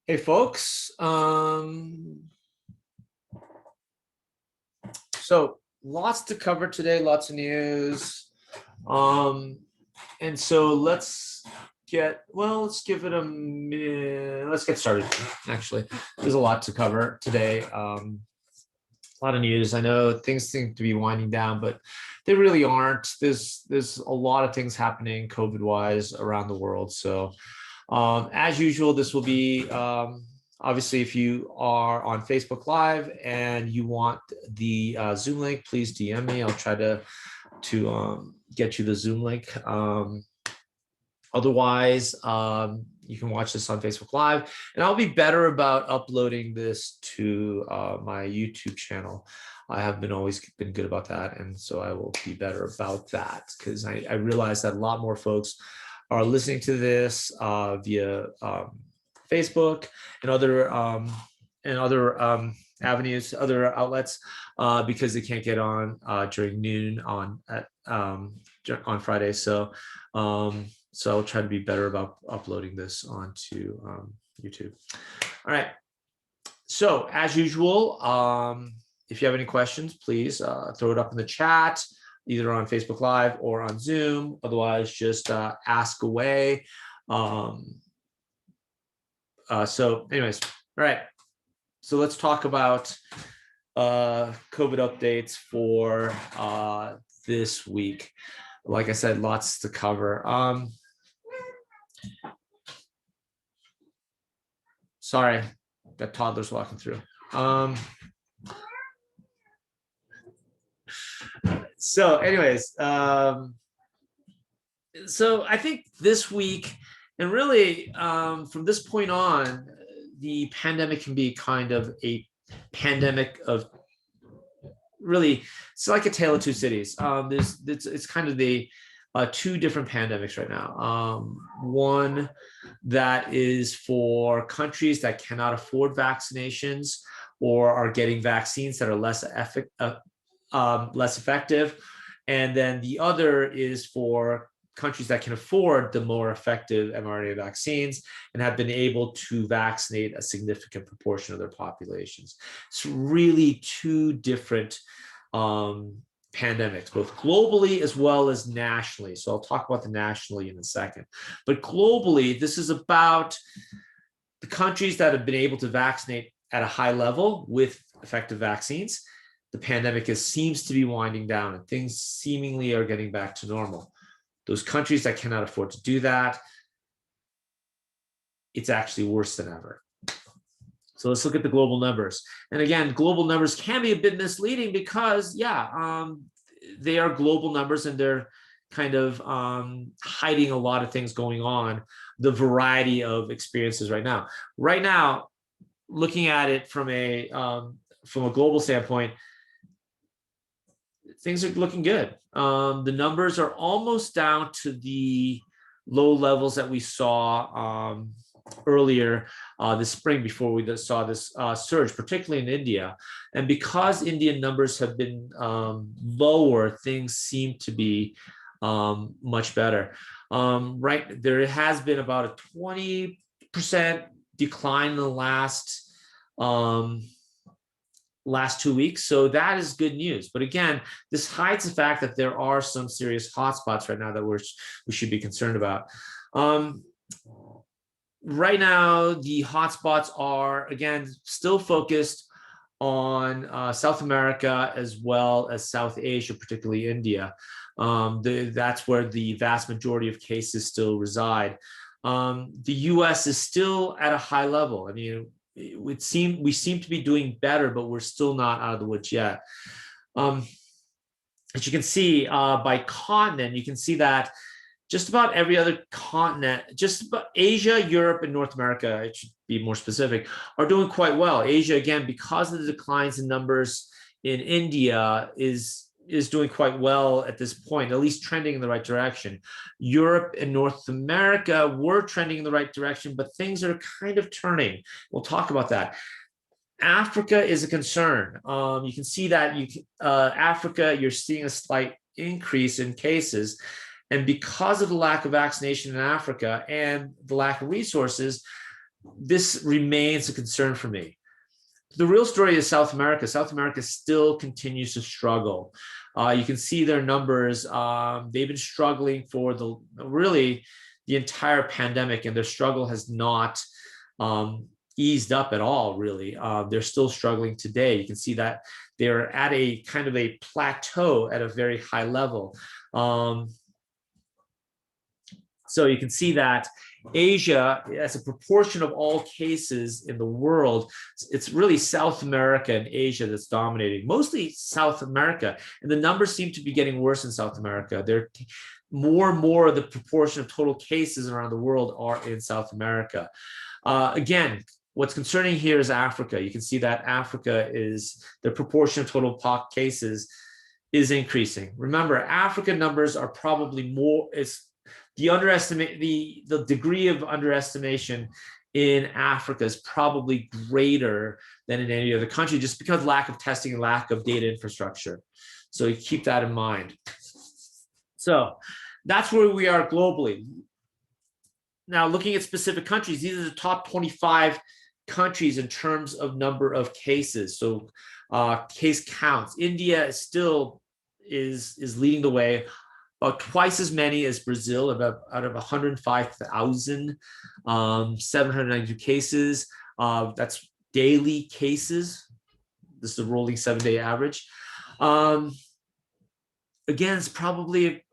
Hey folks, so lots to cover today, lots of news. And so let's give it a minute. Let's get started. Actually, there's a lot to cover today. A lot of news. I know things seem to be winding down, but they really aren't. There's a lot of things happening COVID wise around the world. So as usual, this will be obviously if you are on Facebook Live and you want the Zoom link, please DM me. I'll try to get you the Zoom link. Otherwise, you can watch this on Facebook Live, and I'll be better about uploading this to my YouTube channel. I have always been good about that, and so I will be better about that because I realize that a lot more folks are listening to this via Facebook and other avenues, other outlets, because they can't get on during noon on Friday. So I'll try to be better about uploading this onto YouTube. All right. So as usual, if you have any questions, please throw it up in the chat, either on Facebook Live or on Zoom. Otherwise, just ask away. So anyways, all right. So let's talk about COVID updates for this week. Like I said, lots to cover. Sorry, that toddler's walking through. So anyways, so I think this week, and really from this point on, the pandemic can be kind of a pandemic of really, it's like a tale of two cities. It's kind of the two different pandemics right now. One that is for countries that cannot afford vaccinations or are getting vaccines that are less effective. And then the other is for countries that can afford the more effective mRNA vaccines and have been able to vaccinate a significant proportion of their populations. It's really two different pandemics, both globally as well as nationally. So I'll talk about the nationally in a second. But globally, this is about the countries that have been able to vaccinate at a high level with effective vaccines. The pandemic seems to be winding down and things seemingly are getting back to normal. Those countries that cannot afford to do that, it's actually worse than ever. So let's look at the global numbers. And again, global numbers can be a bit misleading because, they are global numbers and they're kind of hiding a lot of things going on, the variety of experiences right now. Right now, looking at it from a global standpoint, things are looking good. The numbers are almost down to the low levels that we saw earlier this spring before we saw this surge, particularly in India. And because Indian numbers have been lower, things seem to be much better. Right, there has been about a 20% decline in the last 2 weeks. So that is good news. But again, this hides the fact that there are some serious hotspots right now that we should be concerned about. Right now, the hotspots are, again, still focused on South America as well as South Asia, particularly India. That's where the vast majority of cases still reside. The US is still at a high level. I mean, we seem to be doing better, but we're still not out of the woods yet. As you can see by continent, you can see that just about every other continent, just about Asia, Europe, and North America, it should be more specific, are doing quite well. Asia, again, because of the declines in numbers in India, is doing quite well at this point, at least trending in the right direction. Europe and North America were trending in the right direction, but things are kind of turning. We'll talk about that. Africa is a concern. You can see that Africa, you're seeing a slight increase in cases. And because of the lack of vaccination in Africa and the lack of resources, this remains a concern for me. The real story is South America. South America still continues to struggle. You can see their numbers. They've been struggling for really the entire pandemic, and their struggle has not eased up at all, really. They're still struggling today. You can see that they're at a kind of a plateau at a very high level. So you can see that Asia, as a proportion of all cases in the world, it's really South America and Asia that's dominating, mostly South America. And the numbers seem to be getting worse in South America. They're more and more of the proportion of total cases around the world are in South America. Again, what's concerning here is Africa. You can see that Africa is the proportion of total cases is increasing. Remember, Africa numbers are probably more, the degree of underestimation in Africa is probably greater than in any other country, just because lack of testing and lack of data infrastructure. So you keep that in mind. So that's where we are globally. Now, looking at specific countries, these are the top 25 countries in terms of number of cases. So case counts. India is still is leading the way. About twice as many as Brazil, about out of 105,000, 792 cases. That's daily cases. This is a rolling 7-day average. Again, it's probably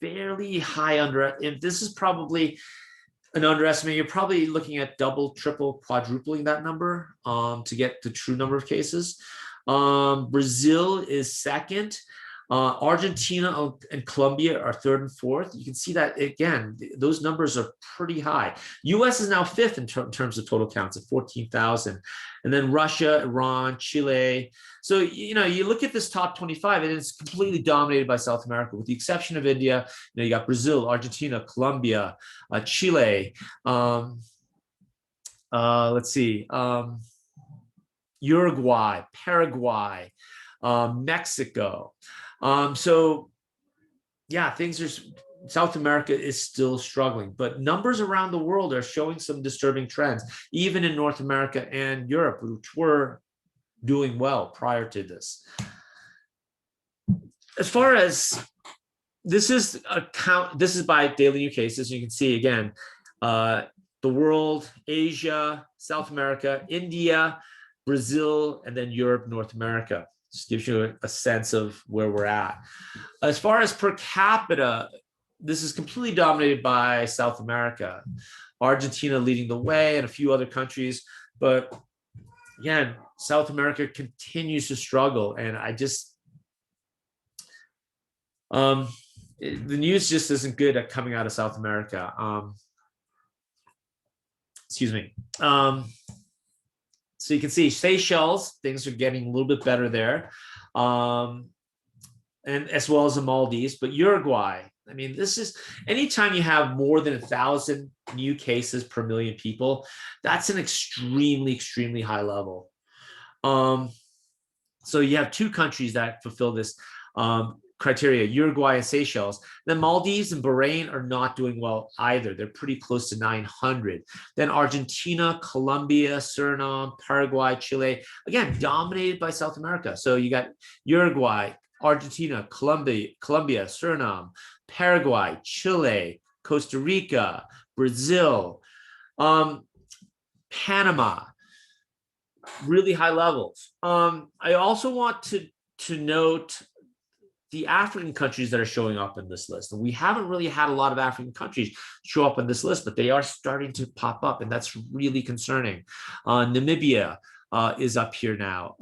fairly high if this is probably an underestimate. You're probably looking at double, triple, quadrupling that number to get the true number of cases. Brazil is second. Argentina and Colombia are third and fourth. You can see that, again, those numbers are pretty high. US is now fifth in terms of total counts at 14,000. And then Russia, Iran, Chile. So, you look at this top 25 and it's completely dominated by South America, with the exception of India. You got Brazil, Argentina, Colombia, Chile. Let's see. Uruguay, Paraguay, Mexico. So yeah, South America is still struggling, but numbers around the world are showing some disturbing trends, even in North America and Europe, which were doing well prior to this. As far as this is by daily new cases. You can see again, the world, Asia, South America, India, Brazil, and then Europe, North America. Just gives you a sense of where we're at. As far as per capita, this is completely dominated by South America. Argentina leading the way and a few other countries. But again, South America continues to struggle. And the news just isn't good at coming out of South America. Excuse me. So you can see Seychelles, things are getting a little bit better there, and as well as the Maldives. But Uruguay, I mean, this is, anytime you have more than 1,000 new cases per million people, that's an extremely, extremely high level. So you have two countries that fulfill this criteria, Uruguay and Seychelles. The Maldives and Bahrain are not doing well either. They're pretty close to 900. Then Argentina, Colombia, Suriname, Paraguay, Chile, again, dominated by South America. So you got Uruguay, Argentina, Colombia, Suriname, Paraguay, Chile, Costa Rica, Brazil, Panama, really high levels. I also want to note the African countries that are showing up in this list. And we haven't really had a lot of African countries show up on this list, but they are starting to pop up, and that's really concerning. Namibia is up here now.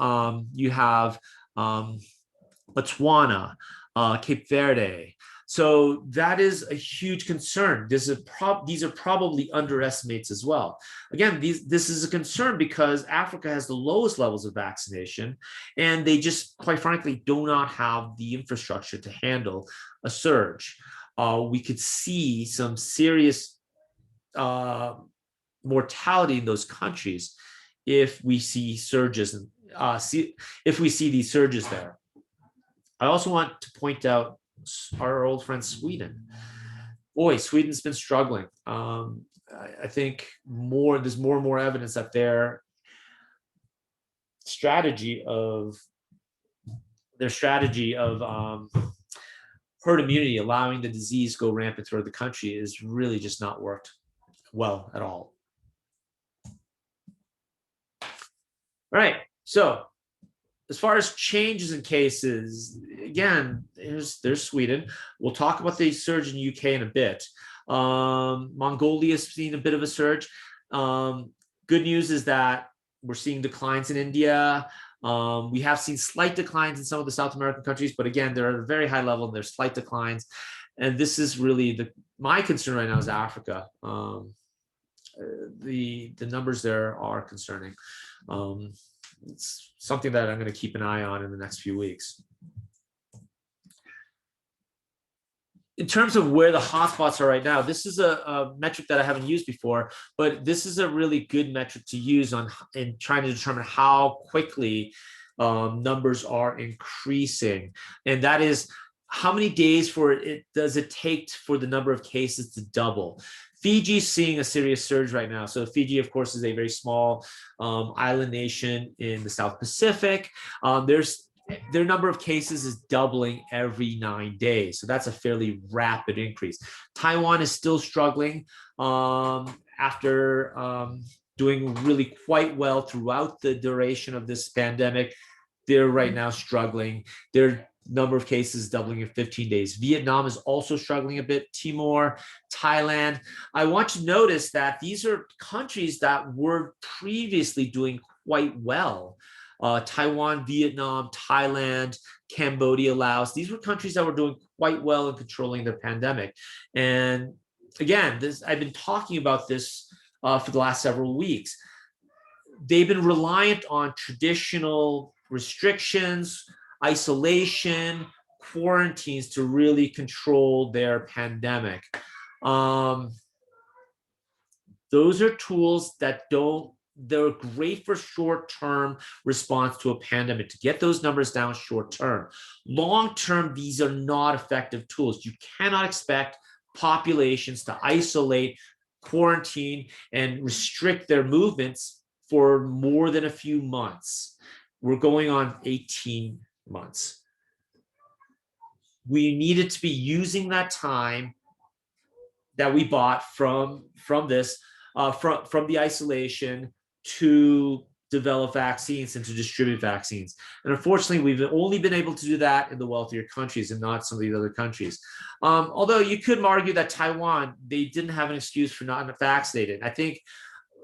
You have Botswana, Cape Verde. So that is a huge concern. These are probably underestimates as well. Again, this is a concern because Africa has the lowest levels of vaccination, and they just, quite frankly, do not have the infrastructure to handle a surge. We could see some serious mortality in those countries if we see surges, if we see these surges there. I also want to point out our old friend Sweden. Boy, Sweden's been struggling. I think there's more and more evidence that their strategy of herd immunity, allowing the disease go rampant throughout the country, is really just not worked well at all. All right, so as far as changes in cases, again, there's Sweden. We'll talk about the surge in the UK in a bit. Mongolia has seen a bit of a surge. Good news is that we're seeing declines in India. We have seen slight declines in some of the South American countries, but again, they're at a very high level and there's slight declines. And this is really my concern right now is Africa. The numbers there are concerning. It's something that I'm going to keep an eye on in the next few weeks. In terms of where the hotspots are right now, this is a metric that I haven't used before, but this is a really good metric to use in trying to determine how quickly numbers are increasing. And that is, how many days does it take for the number of cases to double? Fiji is seeing a serious surge right now. So Fiji, of course, is a very small island nation in the South Pacific. Their number of cases is doubling every 9 days. So that's a fairly rapid increase. Taiwan is still struggling after doing really quite well throughout the duration of this pandemic. They're right now struggling. Their number of cases doubling in 15 days. Vietnam is also struggling a bit. Timor, Thailand. I want to notice that these are countries that were previously doing quite well. Taiwan, Vietnam, Thailand, Cambodia, Laos. These were countries that were doing quite well in controlling the pandemic. And again, I've been talking about this for the last several weeks. They've been reliant on traditional restrictions, isolation, quarantines to really control their pandemic. Those are tools that they're great for short-term response to a pandemic, to get those numbers down short-term. Long-term, these are not effective tools. You cannot expect populations to isolate, quarantine, and restrict their movements for more than a few months. We're going on 18 months. We needed to be using that time that we bought from the isolation to develop vaccines and to distribute vaccines. And unfortunately, we've only been able to do that in the wealthier countries and not some of these other countries. Although you could argue that Taiwan, they didn't have an excuse for not vaccinating. I think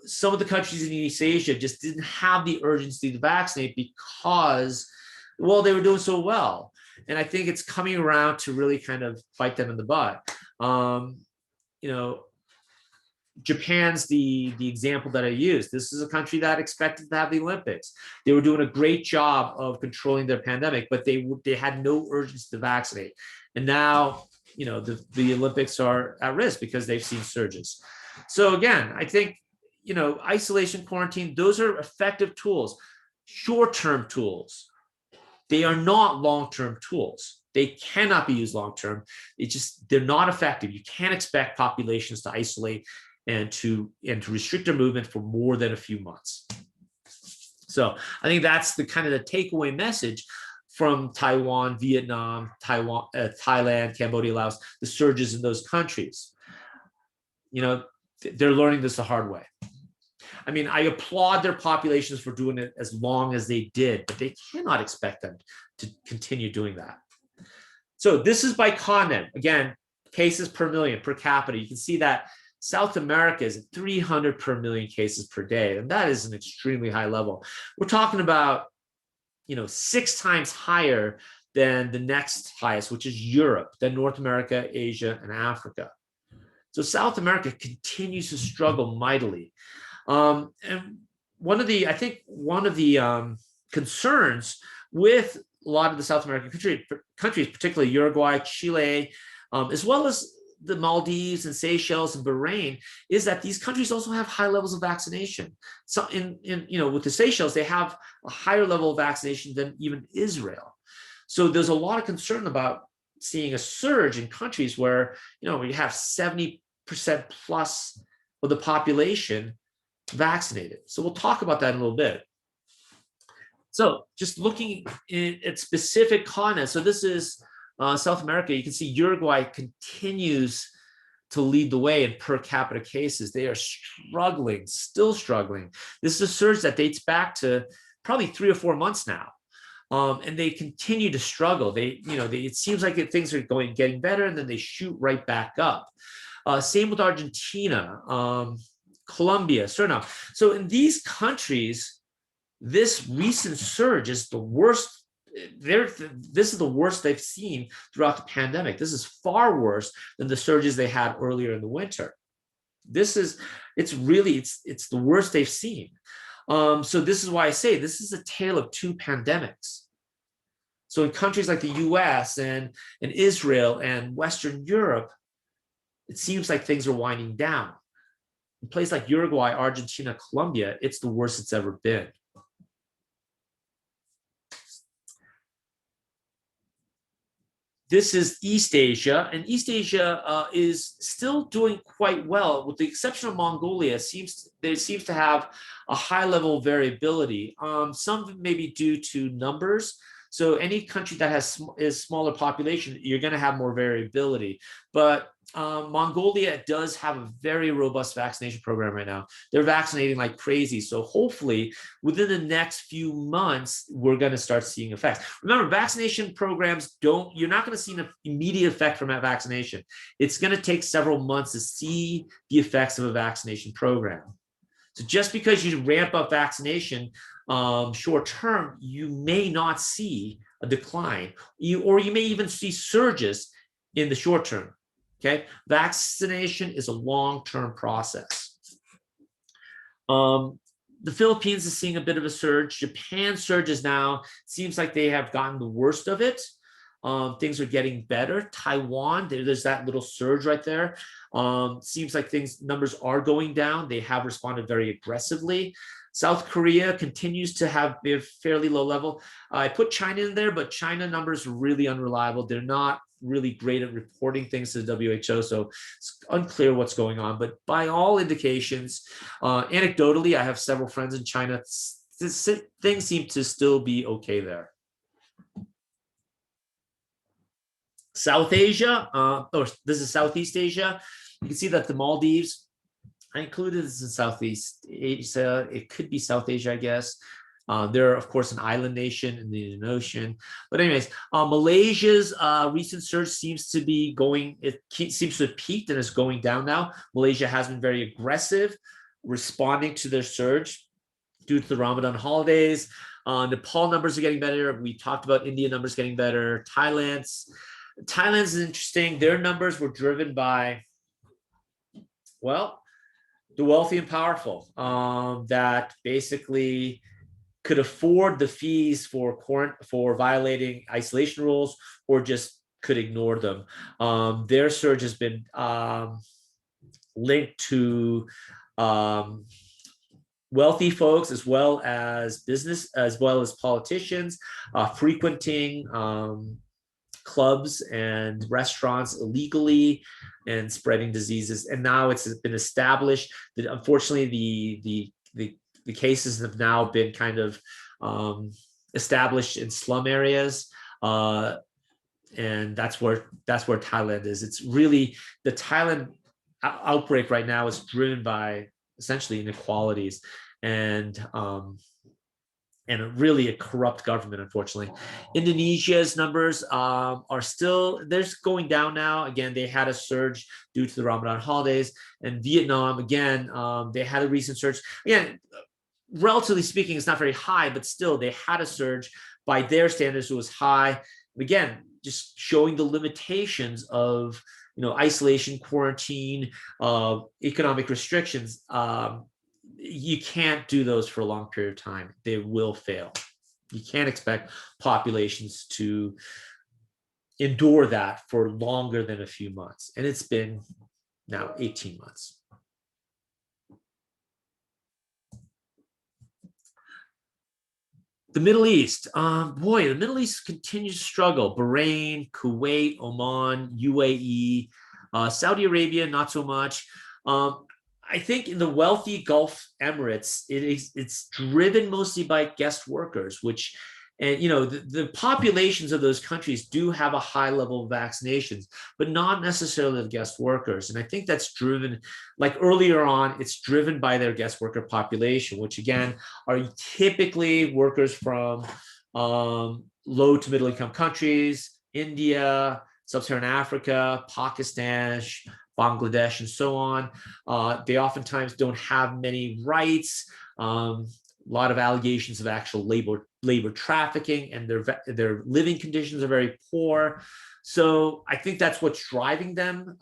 some of the countries in East Asia just didn't have the urgency to vaccinate because, well, they were doing so well. And I think it's coming around to really kind of bite them in the butt. Japan's the example that I used. This is a country that expected to have the Olympics. They were doing a great job of controlling their pandemic, but they had no urgency to vaccinate. And now, the Olympics are at risk because they've seen surges. So again, I think, isolation, quarantine, those are effective tools, short-term tools. They are not long-term tools. They cannot be used long-term. They're not effective. You can't expect populations to isolate and to restrict their movement for more than a few months. So I think that's the kind of the takeaway message from Taiwan, Vietnam, Thailand, Cambodia, Laos, the surges in those countries. They're learning this the hard way. I mean, I applaud their populations for doing it as long as they did, but they cannot expect them to continue doing that. So this is by continent. Again, cases per million, per capita. You can see that South America is at 300 per million cases per day, and that is an extremely high level. We're talking about, 6 times higher than the next highest, which is Europe, then North America, Asia, and Africa. So South America continues to struggle mightily. And one of the concerns with a lot of the South American countries, particularly Uruguay, Chile, as well as the Maldives and Seychelles and Bahrain, is that these countries also have high levels of vaccination. So with the Seychelles, they have a higher level of vaccination than even Israel. So there's a lot of concern about seeing a surge in countries where, we have 70% plus of the population vaccinated. So we'll talk about that in a little bit. So just looking at specific continents. So this is South America. You can see Uruguay continues to lead the way in per capita cases. They are struggling, still struggling. This is a surge that dates back to probably 3 or 4 months now. And they continue to struggle. It seems like things are getting better, and then they shoot right back up. Same with Argentina, Colombia, Suriname. So in these countries, this recent surge is the worst. This is the worst they've seen throughout the pandemic. This is far worse than the surges they had earlier in the winter. It's the worst they've seen. So this is why I say this is a tale of 2 pandemics. So in countries like the US and Israel and Western Europe, it seems like things are winding down. In places like Uruguay, Argentina, Colombia, it's the worst it's ever been. This is East Asia, and East Asia is still doing quite well, with the exception of Mongolia. There seems to have a high level of variability. Some may be due to numbers. So any country that is smaller population, you're going to have more variability. But Mongolia does have a very robust vaccination program right now. They're vaccinating like crazy. So hopefully within the next few months, we're going to start seeing effects. Remember, vaccination programs you're not going to see an immediate effect from that vaccination. It's going to take several months to see the effects of a vaccination program. So just because you ramp up vaccination short term, you may not see a decline, or you may even see surges in the short term. Okay, vaccination is a long-term process. The Philippines is seeing a bit of a surge. Japan surges now. Seems like they have gotten the worst of it. Things are getting better. Taiwan, there's that little surge right there. Seems like numbers are going down. They have responded very aggressively. South Korea continues to have a fairly low level. I put China in there, but China numbers are really unreliable. They're not really great at reporting things to the WHO, so it's unclear what's going on. But by all indications, anecdotally, I have several friends in China. Things seem to still be okay there. South Asia, this is Southeast Asia. You can see that the Maldives, I included this in Southeast Asia. It could be South Asia, I guess. They're, of course, an island nation in the Indian Ocean. But anyways, Malaysia's recent surge seems to have peaked and is going down now. Malaysia has been very aggressive, responding to their surge due to the Ramadan holidays. Nepal numbers are getting better. We talked about India numbers getting better. Thailand's is interesting. Their numbers were driven by, well, the wealthy and powerful that basically could afford the fees for violating isolation rules, or just could ignore them. Their surge has been linked to wealthy folks, as well as business, as well as politicians, frequenting clubs and restaurants illegally and spreading diseases. And now it's been established that, unfortunately, the cases have now been kind of established in slum areas, and that's where Thailand is. It's really, the Thailand outbreak right now is driven by essentially inequalities and really a corrupt government, unfortunately. Indonesia's numbers are still, they're going down now. Again, they had a surge due to the Ramadan holidays. And Vietnam, again, they had a recent surge. Again, relatively speaking, it's not very high, but still they had a surge. By their standards, it was high. Again, just showing the limitations of isolation, quarantine, economic restrictions. You can't do those for a long period of time. They will fail. You can't expect populations to endure that for longer than a few months. And it's been now 18 months. The Middle East, the Middle East continues to struggle. Bahrain, Kuwait, Oman, UAE, Saudi Arabia, not so much. I think in the wealthy Gulf Emirates, it's driven mostly by guest workers, which, and the populations of those countries do have a high level of vaccinations, but not necessarily the guest workers. And I think that's driven, like earlier on, it's driven by their guest worker population, which again are typically workers from low to middle income countries, India, Sub-Saharan Africa, Pakistan, Bangladesh, and so on. They oftentimes don't have many rights. A lot of allegations of actual labor trafficking, and their living conditions are very poor. So I think that's what's driving them.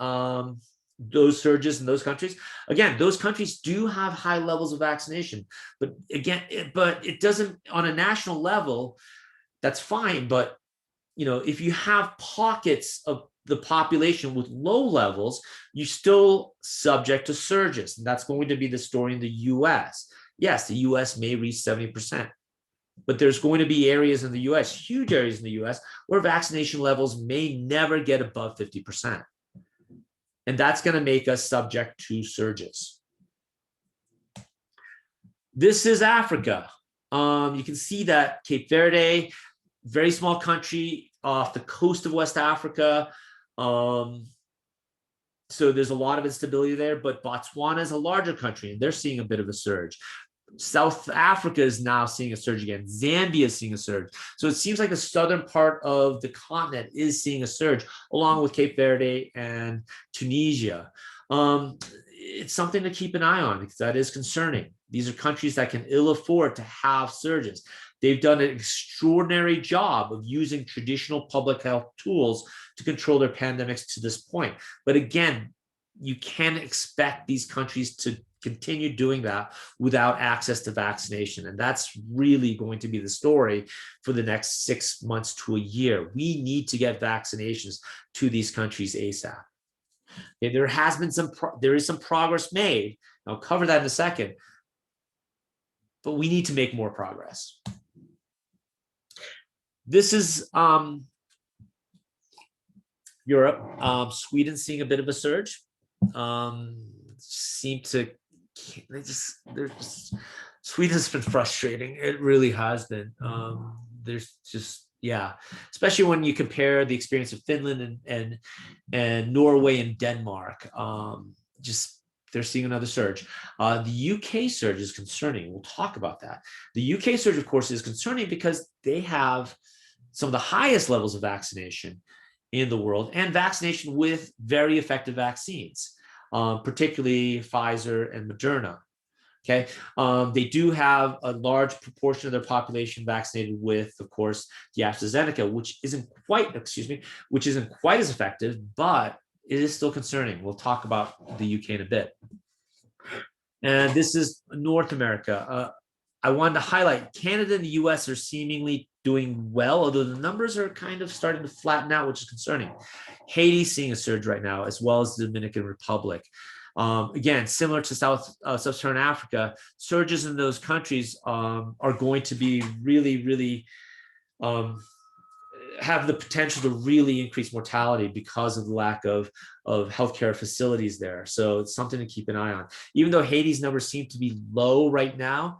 Those surges in those countries. Again, those countries do have high levels of vaccination, but it doesn't on a national level. That's fine, but if you have pockets of the population with low levels, you're still subject to surges. And that's going to be the story in the US. Yes, the US may reach 70%, but there's going to be areas in the US, huge areas in the US, where vaccination levels may never get above 50%. And that's going to make us subject to surges. This is Africa. You can see that Cape Verde, very small country off the coast of West Africa. So there's a lot of instability there, but Botswana is a larger country and they're seeing a bit of a surge. South Africa is now seeing a surge again. Zambia is seeing a surge. So it seems like the southern part of the continent is seeing a surge, along with Cape Verde and Tunisia. It's something to keep an eye on because that is concerning. These are countries that can ill afford to have surges. They've done an extraordinary job of using traditional public health tools to control their pandemics to this point. But again, you can't expect these countries to continue doing that without access to vaccination. And that's really going to be the story for the next 6 months to a year. We need to get vaccinations to these countries ASAP. Okay, there is some progress made. I'll cover that in a second, but we need to make more progress. This is Europe. Sweden seeing a bit of a surge. Sweden's been frustrating. It really has been. There's just, especially when you compare the experience of Finland and Norway and Denmark. They're seeing another surge. The UK surge is concerning. We'll talk about that. The UK surge, of course, is concerning because they have some of the highest levels of vaccination in the world and vaccination with very effective vaccines, particularly Pfizer and Moderna. Okay, they do have a large proportion of their population vaccinated with, of course, the AstraZeneca, which isn't quite as effective, but it is still concerning. We'll talk about the UK in a bit. And this is North America. I wanted to highlight Canada and the US are seemingly doing well, although the numbers are kind of starting to flatten out, which is concerning. Haiti's seeing a surge right now, as well as the Dominican Republic. Again, similar to Sub-Saharan Africa, surges in those countries are going to be really have the potential to really increase mortality because of the lack of healthcare facilities there. So it's something to keep an eye on. Even though Haiti's numbers seem to be low right now,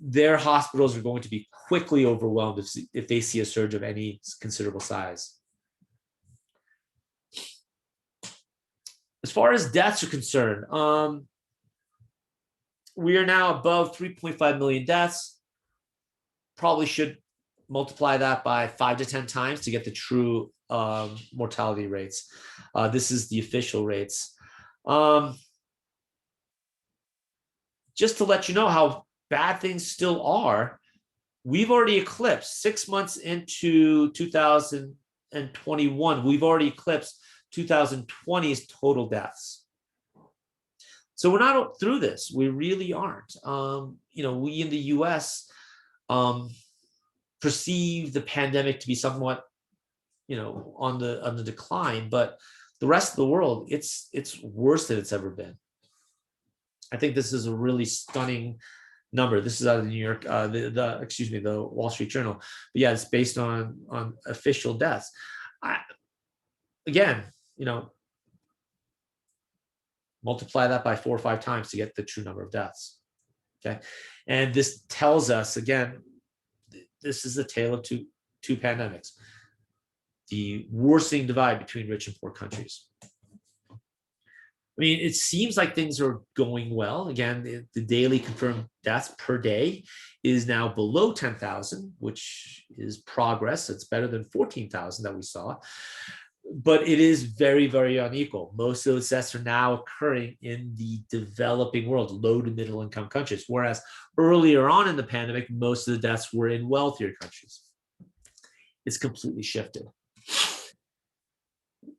their hospitals are going to be quickly overwhelmed if they see a surge of any considerable size. As far as deaths are concerned, we are now above 3.5 million deaths. Probably should multiply that by 5 to 10 times to get the true mortality rates. This is the official rates. Just to let you know how bad things still are, we've already eclipsed 6 months into 2021. We've already eclipsed 2020's total deaths. So we're not through this. We really aren't. We in the US perceive the pandemic to be somewhat, on the decline, but the rest of the world, it's worse than it's ever been. I think this is a really stunning number. This is out of the New York, the Wall Street Journal. But yeah, it's based on official deaths. Again, Multiply that by 4 or 5 times to get the true number of deaths. Okay. And this tells us, again, this is the tale of two pandemics. The worsening divide between rich and poor countries. I mean, it seems like things are going well. Again, the daily confirmed deaths per day is now below 10,000, which is progress. It's better than 14,000 that we saw. But it is very, very unequal. Most of those deaths are now occurring in the developing world, low to middle income countries, whereas earlier on in the pandemic, most of the deaths were in wealthier countries. It's completely shifted.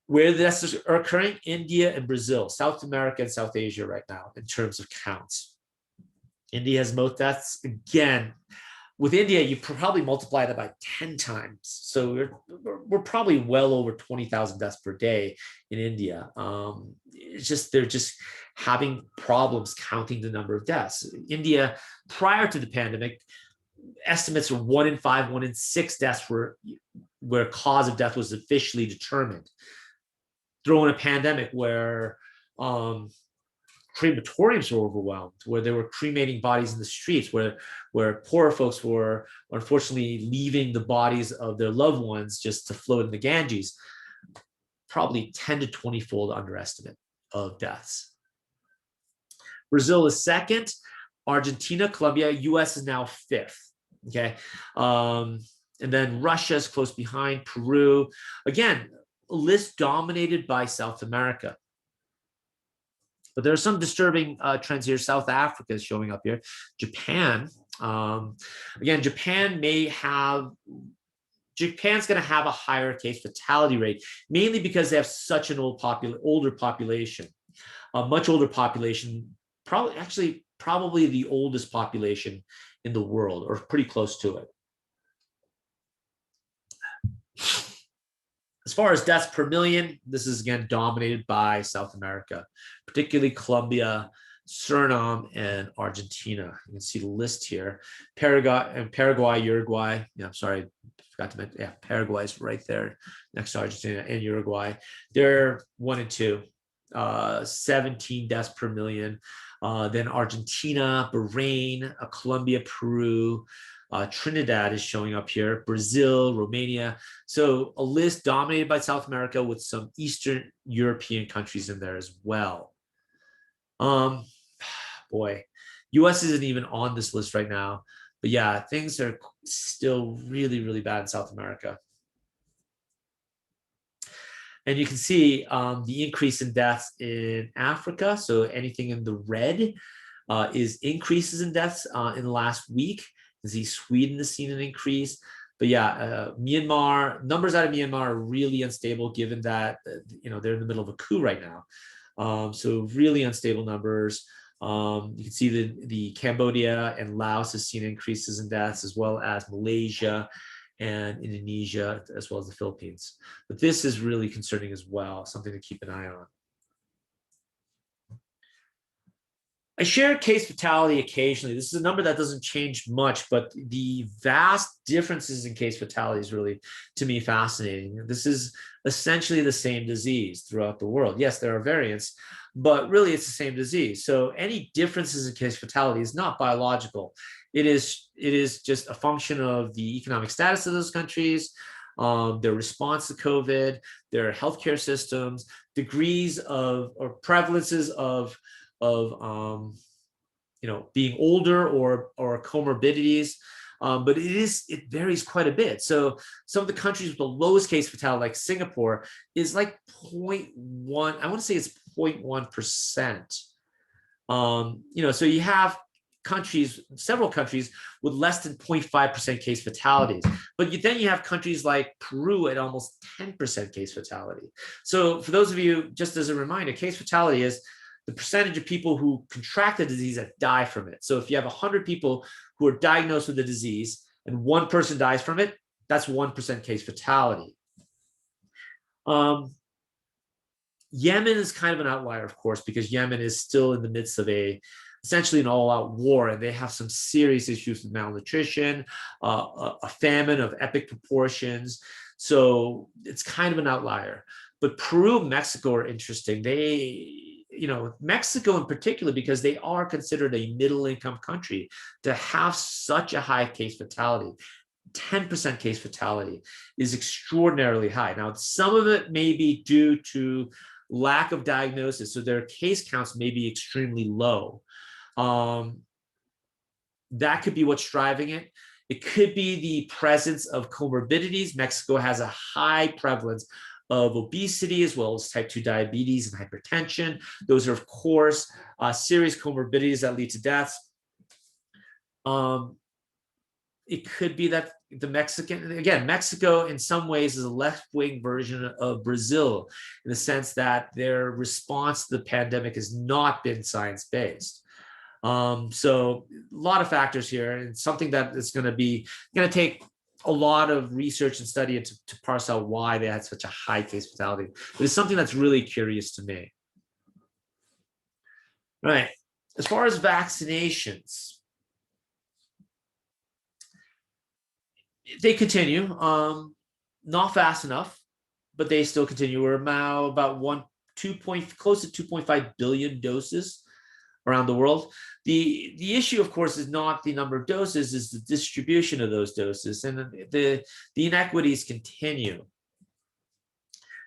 Where the deaths are occurring, India and Brazil, South America and South Asia right now in terms of counts. India has most deaths. Again, with India, you probably multiply that by 10 times. So we're probably well over 20,000 deaths per day in India. It's just, they're just having problems counting the number of deaths. India, prior to the pandemic, estimates are 1 in 5, 1 in 6 deaths where cause of death was officially determined. Throw in a pandemic where crematoriums were overwhelmed, where they were cremating bodies in the streets, where poorer folks were unfortunately leaving the bodies of their loved ones just to float in the Ganges. Probably 10 to 20-fold underestimate of deaths. Brazil is second, Argentina, Colombia, US is now 5th. Okay. And then Russia is close behind, Peru. Again, a list dominated by South America. But there are some disturbing trends here. South Africa is showing up here. Japan, again, Japan's going to have a higher case fatality rate, mainly because they have such an older population, a much older population, probably the oldest population in the world, or pretty close to it. As far as deaths per million, this is again dominated by South America, particularly Colombia, Suriname, and Argentina. You can see the list here. Paraguay, Uruguay. Yeah, I'm sorry, forgot to mention. Yeah, Paraguay is right there next to Argentina and Uruguay. They're 1 and 2, 17 deaths per million. Then Argentina, Bahrain, Colombia, Peru. Trinidad is showing up here, Brazil, Romania. So a list dominated by South America with some Eastern European countries in there as well. Boy, US isn't even on this list right now. But yeah, things are still really, really bad in South America. And you can see the increase in deaths in Africa. So anything in the red is increases in deaths in the last week. You see Sweden has seen an increase. But yeah, Myanmar, numbers out of Myanmar are really unstable given that they're in the middle of a coup right now. So really unstable numbers. You can see the Cambodia and Laos has seen increases in deaths, as well as Malaysia and Indonesia, as well as the Philippines. But this is really concerning as well, something to keep an eye on. I share case fatality occasionally. This is a number that doesn't change much, but the vast differences in case fatality is really, to me, fascinating. This is essentially the same disease throughout the world. Yes, there are variants, but really it's the same disease. So any differences in case fatality is not biological. It is just a function of the economic status of those countries, their response to COVID, their healthcare systems, degrees of or prevalences of being older or comorbidities, but it varies quite a bit. So some of the countries with the lowest case fatality, like Singapore, is like 0.1. I want to say it's 0.1%. So you have several countries with less than 0.5% case fatalities, but then you have countries like Peru at almost 10% case fatality. So for those of you, just as a reminder, case fatality is the percentage of people who contract the disease that die from it. So if you have 100 people who are diagnosed with the disease and one person dies from it, that's 1% case fatality. Yemen is kind of an outlier, of course, because Yemen is still in the midst of essentially an all-out war, and they have some serious issues with malnutrition, a famine of epic proportions. So it's kind of an outlier. But Peru and Mexico are interesting. Mexico in particular, because they are considered a middle income country, to have such a high case fatality, 10% case fatality, is extraordinarily high. Now, some of it may be due to lack of diagnosis, so their case counts may be extremely low. That could be what's driving it. It could be the presence of comorbidities. Mexico has a high prevalence of obesity as well as type 2 diabetes and hypertension. Those are, of course, serious comorbidities that lead to deaths. It could be that Mexico in some ways is a left-wing version of Brazil, in the sense that their response to the pandemic has not been science-based. So a lot of factors here, and something that is going to take a lot of research and study to parse out why they had such a high case fatality. But it's something that's really curious to me. Right. As far as vaccinations, they continue, not fast enough, but they still continue. We're now about close to 2.5 billion doses around the world. The issue, of course, is not the number of doses, is the distribution of those doses, and the inequities continue.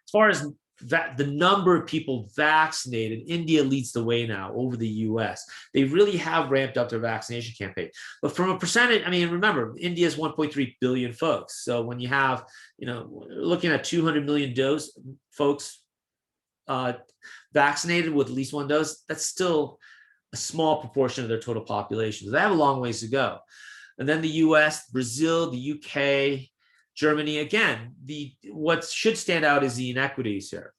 As far as the number of people vaccinated, India leads the way now over the US. They really have ramped up their vaccination campaign. But from a percentage, I mean, remember, India is 1.3 billion folks. So when you have, looking at 200 million folks vaccinated with at least one dose, that's still a small proportion of their total population. So they have a long ways to go. And then the US, Brazil, the UK, Germany, again, what should stand out is the inequities here,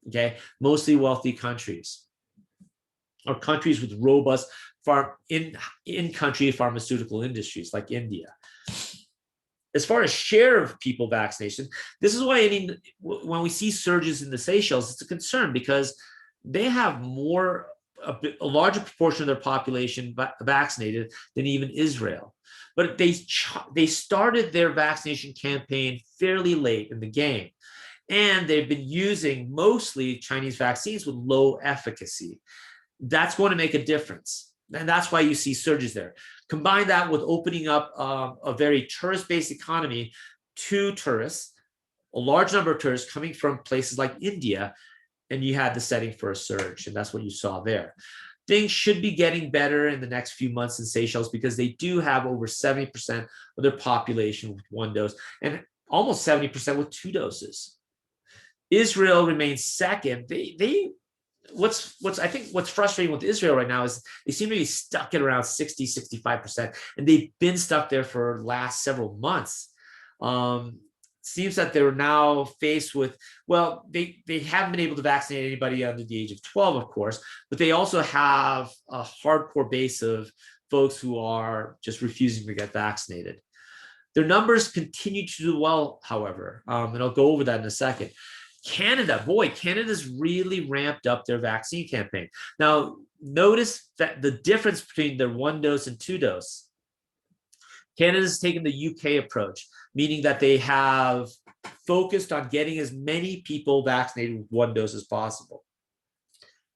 okay? Mostly wealthy countries, or countries with robust in-country pharmaceutical industries like India. As far as share of people vaccination, this is why when we see surges in the Seychelles, it's a concern, because they have a larger proportion of their population vaccinated than even Israel. But they started their vaccination campaign fairly late in the game, and they've been using mostly Chinese vaccines with low efficacy. That's going to make a difference, and that's why you see surges there. Combine that with opening up a very tourist-based economy to tourists, a large number of tourists coming from places like India, and you had the setting for a surge, and that's what you saw there. Things should be getting better in the next few months in Seychelles, because they do have over 70% of their population with one dose and almost 70% with two doses. Israel remains second. I think what's frustrating with Israel right now is they seem to be stuck at around 60-65%, and they've been stuck there for the last several months. Seems that they're now faced with, well, they haven't been able to vaccinate anybody under the age of 12, of course, but they also have a hardcore base of folks who are just refusing to get vaccinated. Their numbers continue to do well, however, and I'll go over that in a second. Canada's really ramped up their vaccine campaign. Now, notice that the difference between their one dose and two dose. Canada's taken the UK approach, meaning that they have focused on getting as many people vaccinated with one dose as possible.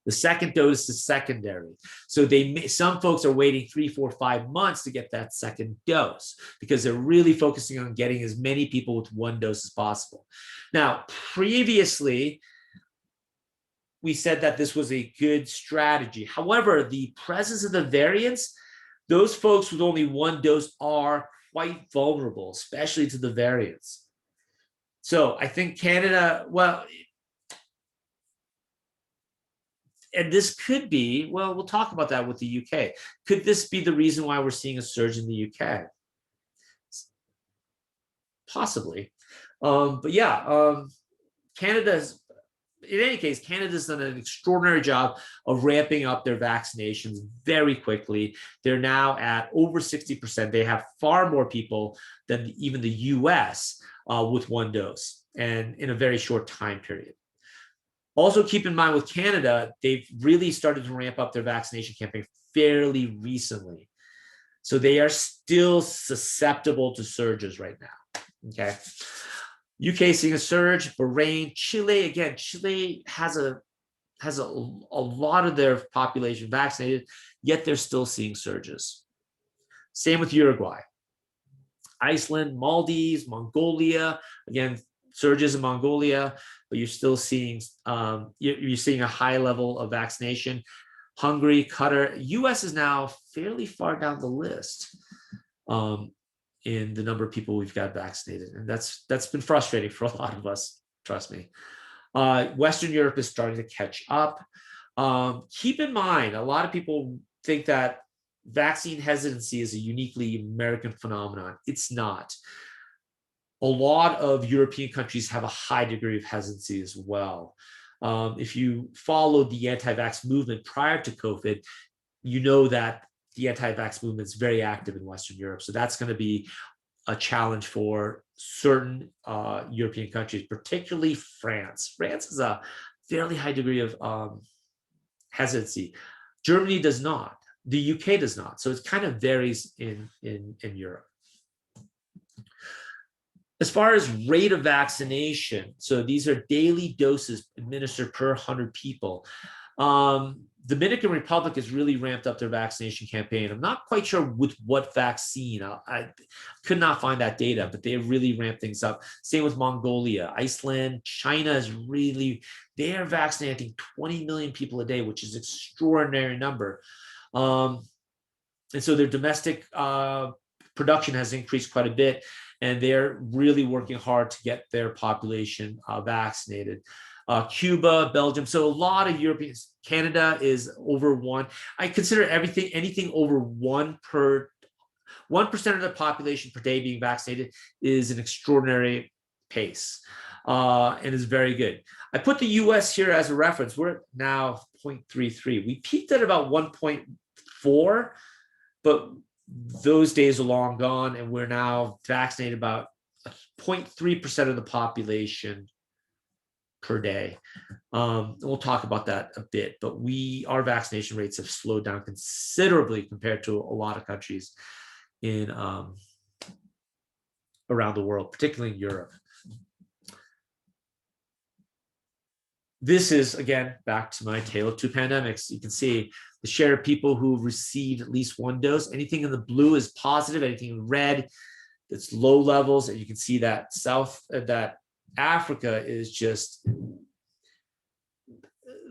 The second dose is secondary. So some folks are waiting 3, 4, 5 months to get that second dose, because they're really focusing on getting as many people with one dose as possible. Now, previously, we said that this was a good strategy. However, the presence of the variants, those folks with only one dose are quite vulnerable, especially to the variants. So I think Canada, and this could be, we'll talk about that with the UK. Could this be the reason why we're seeing a surge in the UK? Possibly. But yeah, Canada's, in any case, Canada's done an extraordinary job of ramping up their vaccinations very quickly. They're now at over 60%. They have far more people than even the US with one dose, and in a very short time period. Also, keep in mind with Canada, they've really started to ramp up their vaccination campaign fairly recently. So they are still susceptible to surges right now, okay? UK seeing a surge, Bahrain, Chile. Again, Chile has a has a lot of their population vaccinated, yet they're still seeing surges. Same with Uruguay. Iceland, Maldives, Mongolia, again, surges in Mongolia, but you're still seeing you're seeing a high level of vaccination. Hungary, Qatar, US is now fairly far down the list in the number of people we've got vaccinated, and that's been frustrating for a lot of us. Trust me. Western Europe is starting to catch up. Keep in mind, a lot of people think that vaccine hesitancy is a uniquely American phenomenon. It's not. A lot of European countries have a high degree of hesitancy as well. If you followed the anti-vax movement prior to COVID, you know that the anti-vax movement is very active in Western Europe. So that's going to be a challenge for certain European countries, particularly France. France has a fairly high degree of hesitancy. Germany does not. The UK does not. So it kind of varies in Europe. As far as rate of vaccination, so these are daily doses administered per 100 people. Dominican Republic has really ramped up their vaccination campaign. I'm not quite sure with what vaccine. I could not find that data, but they really ramped things up. Same with Mongolia, Iceland, China is really, they are vaccinating, I think, 20 million people a day, which is an extraordinary number. And so their domestic production has increased quite a bit, and they're really working hard to get their population vaccinated. Cuba, Belgium, so a lot of Europeans. Canada is over 1. I consider anything over 1% of the population per day being vaccinated is an extraordinary pace, and is very good. I put the US here as a reference. We're at now 0.33. We peaked at about 1.4, but those days are long gone, and we're now vaccinated about 0.3% of the population per day. We'll talk about that a bit, but our vaccination rates have slowed down considerably compared to a lot of countries in around the world, particularly in Europe. This is, again, back to my tale of two pandemics. You can see the share of people who received at least one dose. Anything in the blue is positive. Anything in red, that's low levels. And you can see that that Africa is just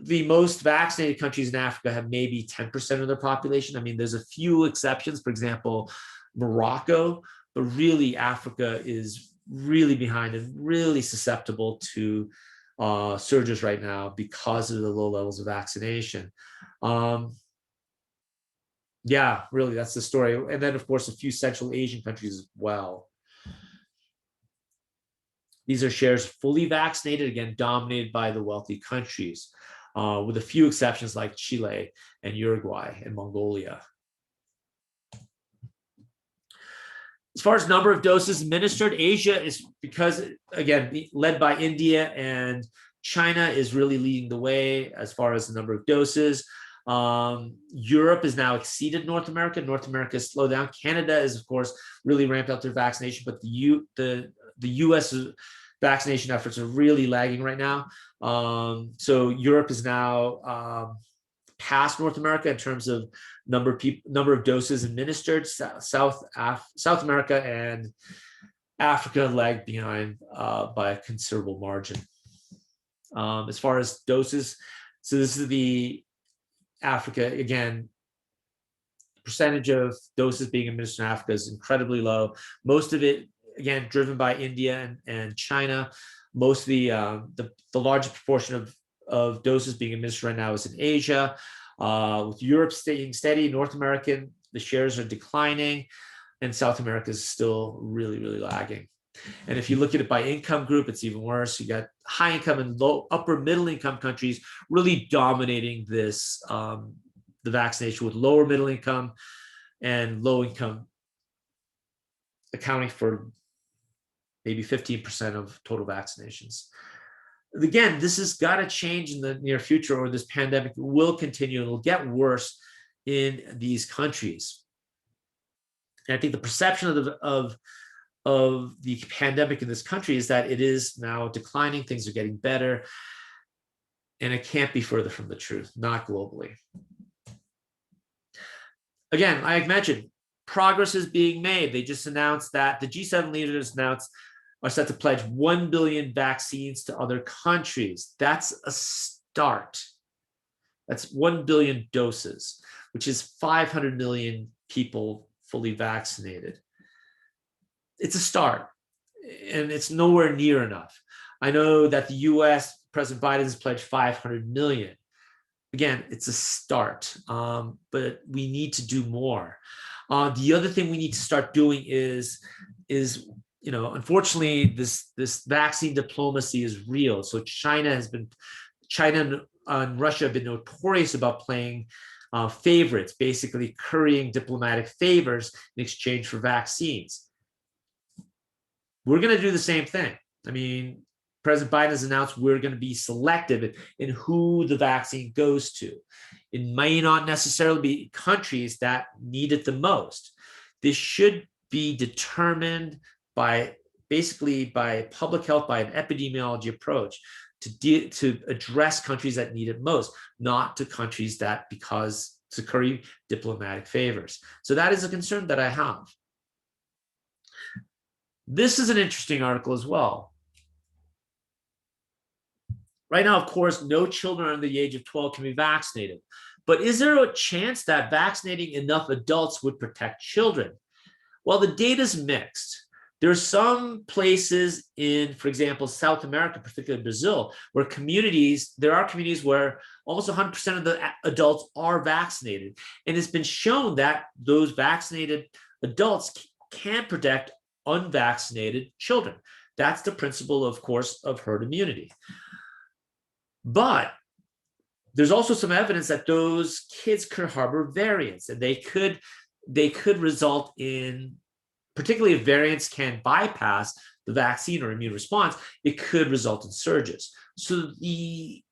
the most vaccinated countries in Africa have maybe 10% of their population. I mean, there's a few exceptions, for example, Morocco, but really Africa is really behind and really susceptible to surges right now because of the low levels of vaccination. Yeah, really, that's the story. And then, of course, a few Central Asian countries as well. These are shares fully vaccinated, again, dominated by the wealthy countries, with a few exceptions like Chile and Uruguay and Mongolia. As far as number of doses administered, Asia is, because, again, led by India and China, is really leading the way as far as the number of doses. Europe has now exceeded North America. North America has slowed down. Canada is, of course, really ramped up their vaccination, but the U.S. vaccination efforts are really lagging right now. So Europe is now past North America in terms of number of doses administered. South America and Africa lag behind by a considerable margin. As far as doses, so this is the Africa, again, percentage of doses being administered in Africa is incredibly low. Most of it, again, driven by India and China. Most of the largest proportion of doses being administered right now is in Asia. With Europe staying steady, North American, the shares are declining, and South America is still really, really lagging. And if you look at it by income group, it's even worse. You got high income and upper middle income countries really dominating this, the vaccination, with lower middle income and low income accounting for maybe 15% of total vaccinations. Again, this has got to change in the near future, or this pandemic will continue. It'll get worse in these countries. And I think the perception of the pandemic in this country is that it is now declining. Things are getting better. And it can't be further from the truth, not globally. Again, like I mentioned, progress is being made. They just announced that the G7 leaders are set to pledge 1 billion vaccines to other countries. That's a start. That's 1 billion doses, which is 500 million people fully vaccinated. It's a start, and it's nowhere near enough. I know that the US, President Biden has pledged 500 million. Again, it's a start, but we need to do more. The other thing we need to start doing is unfortunately, this vaccine diplomacy is real. So China and Russia have been notorious about playing favorites, basically currying diplomatic favors in exchange for vaccines. We're going to do the same thing. I mean, President Biden has announced we're going to be selective in who the vaccine goes to. It may not necessarily be countries that need it the most. This should be determined by public health, by an epidemiology approach to address countries that need it most, not to countries that to curry diplomatic favors. So that is a concern that I have. This is an interesting article as well. Right now, of course, no children under the age of 12 can be vaccinated. But is there a chance that vaccinating enough adults would protect children? Well, the data is mixed. There are some places in, for example, South America, particularly Brazil, where there are communities where almost 100% of the adults are vaccinated. And it's been shown that those vaccinated adults can protect unvaccinated children. That's the principle, of course, of herd immunity. But there's also some evidence that those kids could harbor variants, and they could result in, particularly if variants can bypass the vaccine or immune response, it could result in surges. So the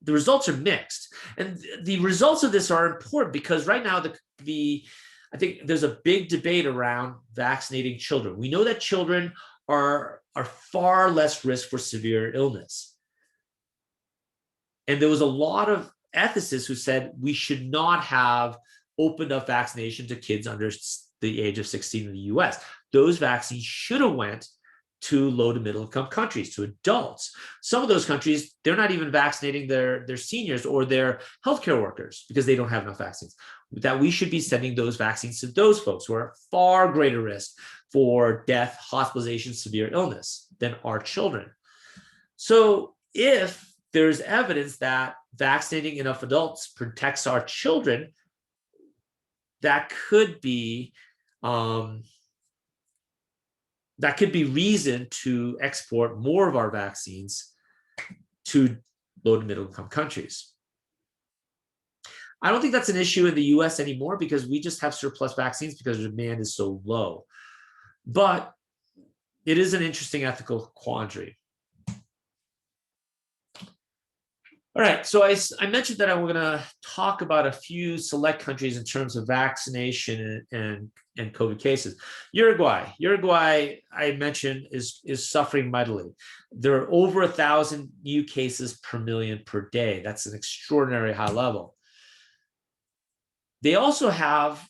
results are mixed, and the results of this are important because right now I think there's a big debate around vaccinating children. We know that children are far less risk for severe illness. And there was a lot of ethicists who said we should not have opened up vaccination to kids under the age of 16 in the US. Those vaccines should have went to low to middle income countries, to adults. Some of those countries, they're not even vaccinating their seniors or their healthcare workers because they don't have enough vaccines. That we should be sending those vaccines to those folks who are at far greater risk for death, hospitalization, severe illness than our children. So if there's evidence that vaccinating enough adults protects our children, that could be reason to export more of our vaccines to low to middle income countries. I don't think that's an issue in the US anymore because we just have surplus vaccines because the demand is so low. But it is an interesting ethical quandary. All right, so I mentioned that I'm going to talk about a few select countries in terms of vaccination and COVID cases. Uruguay, I mentioned, is suffering mightily. There are over 1,000 new cases per million per day. That's an extraordinary high level. They also have,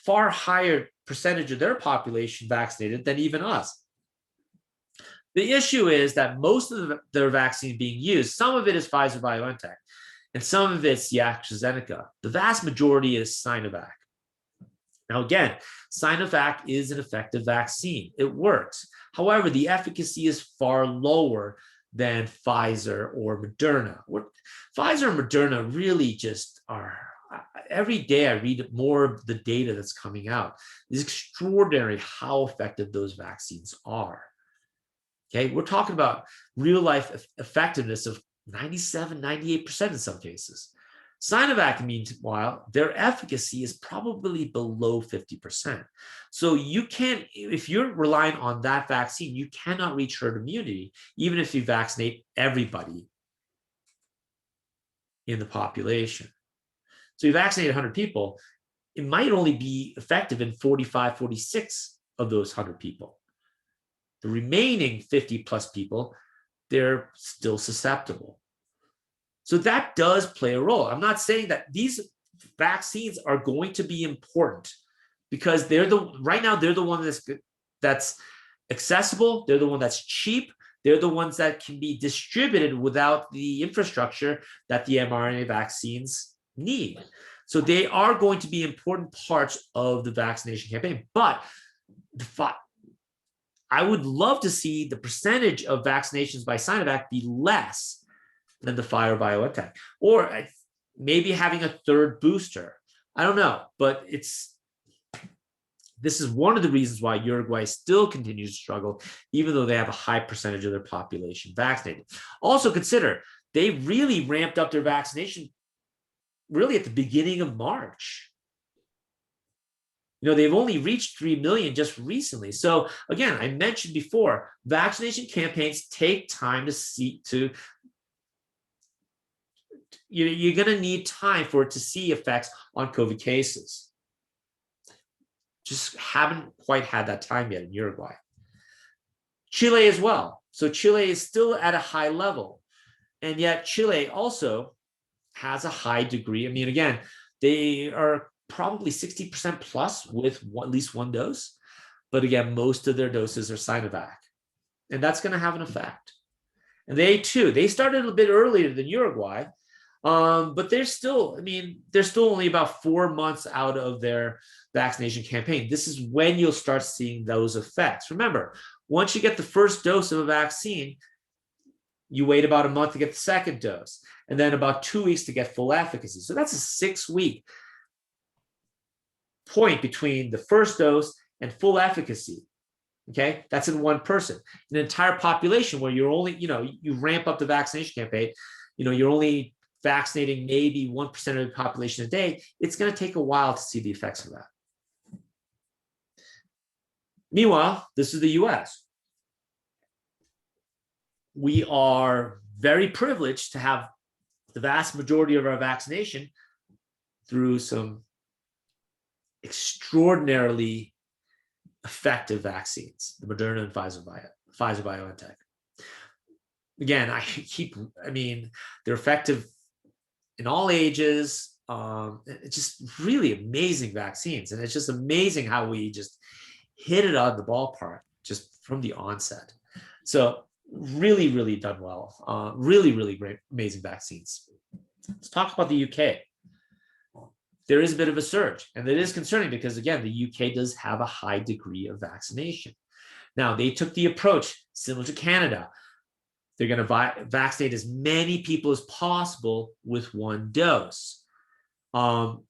far higher percentage of their population vaccinated than even us. The issue is that most of their vaccine being used, some of it is Pfizer-BioNTech, and some of it's AstraZeneca. The vast majority is Sinovac. Now, again, Sinovac is an effective vaccine. It works. However, the efficacy is far lower than Pfizer or Moderna. Pfizer and Moderna really just are, every day I read more of the data that's coming out. It's extraordinary how effective those vaccines are. Okay, we're talking about real life effectiveness of 97, 98% in some cases. Sinovac, meanwhile, their efficacy is probably below 50%. So you can't, if you're relying on that vaccine, you cannot reach herd immunity, even if you vaccinate everybody in the population. So you vaccinate 100 people, it might only be effective in 45, 46 of those 100 people. The remaining 50 plus people they're still susceptible. So that does play a role. I'm not saying that these vaccines are going to be important, because right now they're the one that's accessible. They're the one that's cheap. They're the ones that can be distributed without the infrastructure that the mRNA vaccines need. So they are going to be important parts of the vaccination campaign. But I would love to see the percentage of vaccinations by Sinovac be less than the Pfizer-BioNTech, or maybe having a third booster. I don't know, but this is one of the reasons why Uruguay still continues to struggle, even though they have a high percentage of their population vaccinated. Also consider, they really ramped up their vaccination really at the beginning of March. They've only reached 3 million just recently. So again, I mentioned before, vaccination campaigns take time you're going to need time for it to see effects on COVID cases. Just haven't quite had that time yet in Uruguay. Chile as well. So Chile is still at a high level. And yet Chile also has a high degree. I mean, again, they are probably 60% plus with at least one dose. But again, most of their doses are Sinovac. And that's going to have an effect. And they started a bit earlier than Uruguay. But they're still only about 4 months out of their vaccination campaign. This is when you'll start seeing those effects. Remember, once you get the first dose of a vaccine, you wait about a month to get the second dose, and then about 2 weeks to get full efficacy. So that's a 6-week point between the first dose and full efficacy. Okay, that's in one person. An entire population where you're only, you ramp up the vaccination campaign, you're only vaccinating maybe 1% of the population a day, it's going to take a while to see the effects of that. Meanwhile, this is the US. We are very privileged to have the vast majority of our vaccination through some extraordinarily effective vaccines, the Moderna and Pfizer-BioNTech. Again, they're effective in all ages. It's just really amazing vaccines. And it's just amazing how we just hit it on the ballpark just from the onset. So really, really done well. Really, really great, amazing vaccines. Let's talk about the UK. There is a bit of a surge, and it is concerning because, again, the UK does have a high degree of vaccination. Now, they took the approach similar to Canada. They're going to vaccinate as many people as possible with one dose. So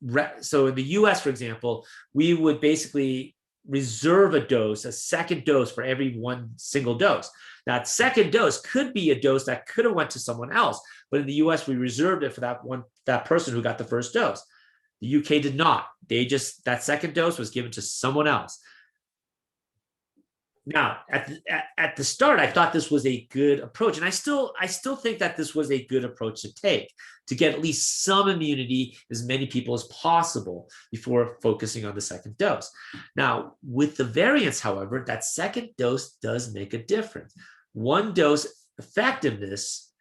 in the US, for example, we would basically reserve a second dose for every one single dose. That second dose could be a dose that could have went to someone else, but in the US, we reserved it for that person who got the first dose. The UK did not. That second dose was given to someone else. Now, at the start, I thought this was a good approach, and I still think that this was a good approach to take, to get at least some immunity, as many people as possible before focusing on the second dose. Now, with the variants, however, that second dose does make a difference. One dose effectiveness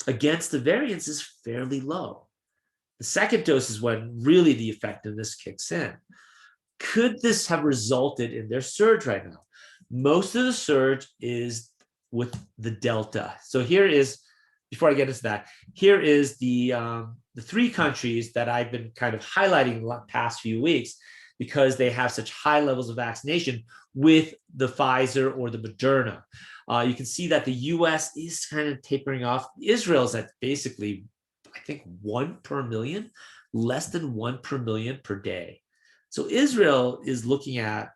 against the variants is fairly low. The second dose is when really the effectiveness kicks in. Could this have resulted in their surge right now? Most of the surge is with the Delta. So here is, before I get into that, here is the 3 countries that I've been kind of highlighting the past few weeks because they have such high levels of vaccination with the Pfizer or the Moderna. You can see that the US is kind of tapering off. Israel's at basically, I think, 1 per million, less than 1 per million per day. So Israel is looking at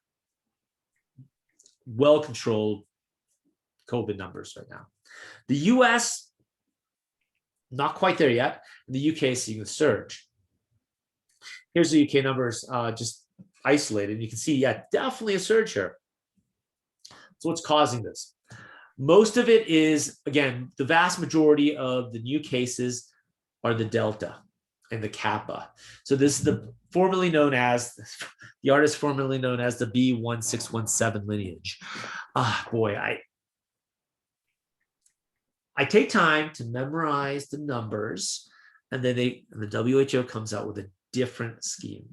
well-controlled COVID numbers right now. The US, not quite there yet. The UK is seeing a surge. Here's the UK numbers just isolated. You can see, yeah, definitely a surge here. So what's causing this? Most of it is, again, the vast majority of the new cases are the Delta and the Kappa. So this is the formerly known as the artist formerly known as the B1617 lineage. Boy, I take time to memorize the numbers, and then the WHO comes out with a different scheme.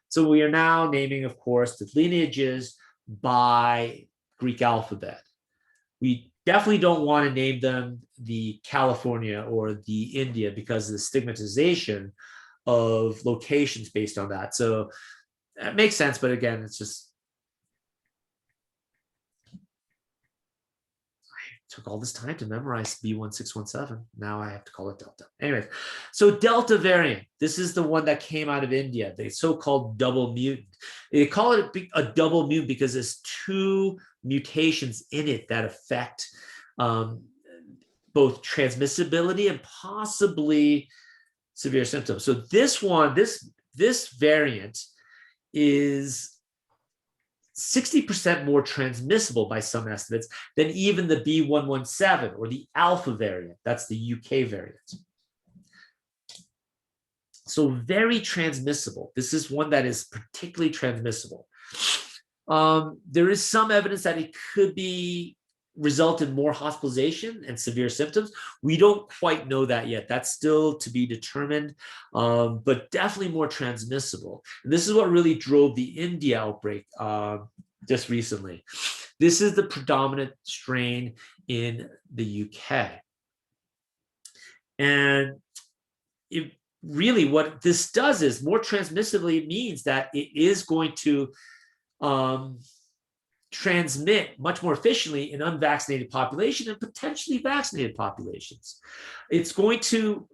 So we are now naming, of course, the lineages by Greek alphabet. We definitely don't want to name them the California or the India because of the stigmatization of locations based on that. So that makes sense, but again, it's just took all this time to memorize B1617. Now I have to call it Delta. Anyways, so Delta variant, this is the one that came out of India, the so-called double mutant. They call it a double mutant because there's two mutations in it that affect both transmissibility and possibly severe symptoms. So this one, this variant is 60% more transmissible by some estimates than even the B117 or the Alpha variant. That's the UK variant. So very transmissible. This is one that is particularly transmissible. There is some evidence that it could result in more hospitalization and severe symptoms. We don't quite know that yet. That's still to be determined, but definitely more transmissible. And this is what really drove the India outbreak just recently. This is the predominant strain in the UK. And really what this does is more transmissively means that it is going to transmit much more efficiently in unvaccinated population and potentially vaccinated populations. It's going to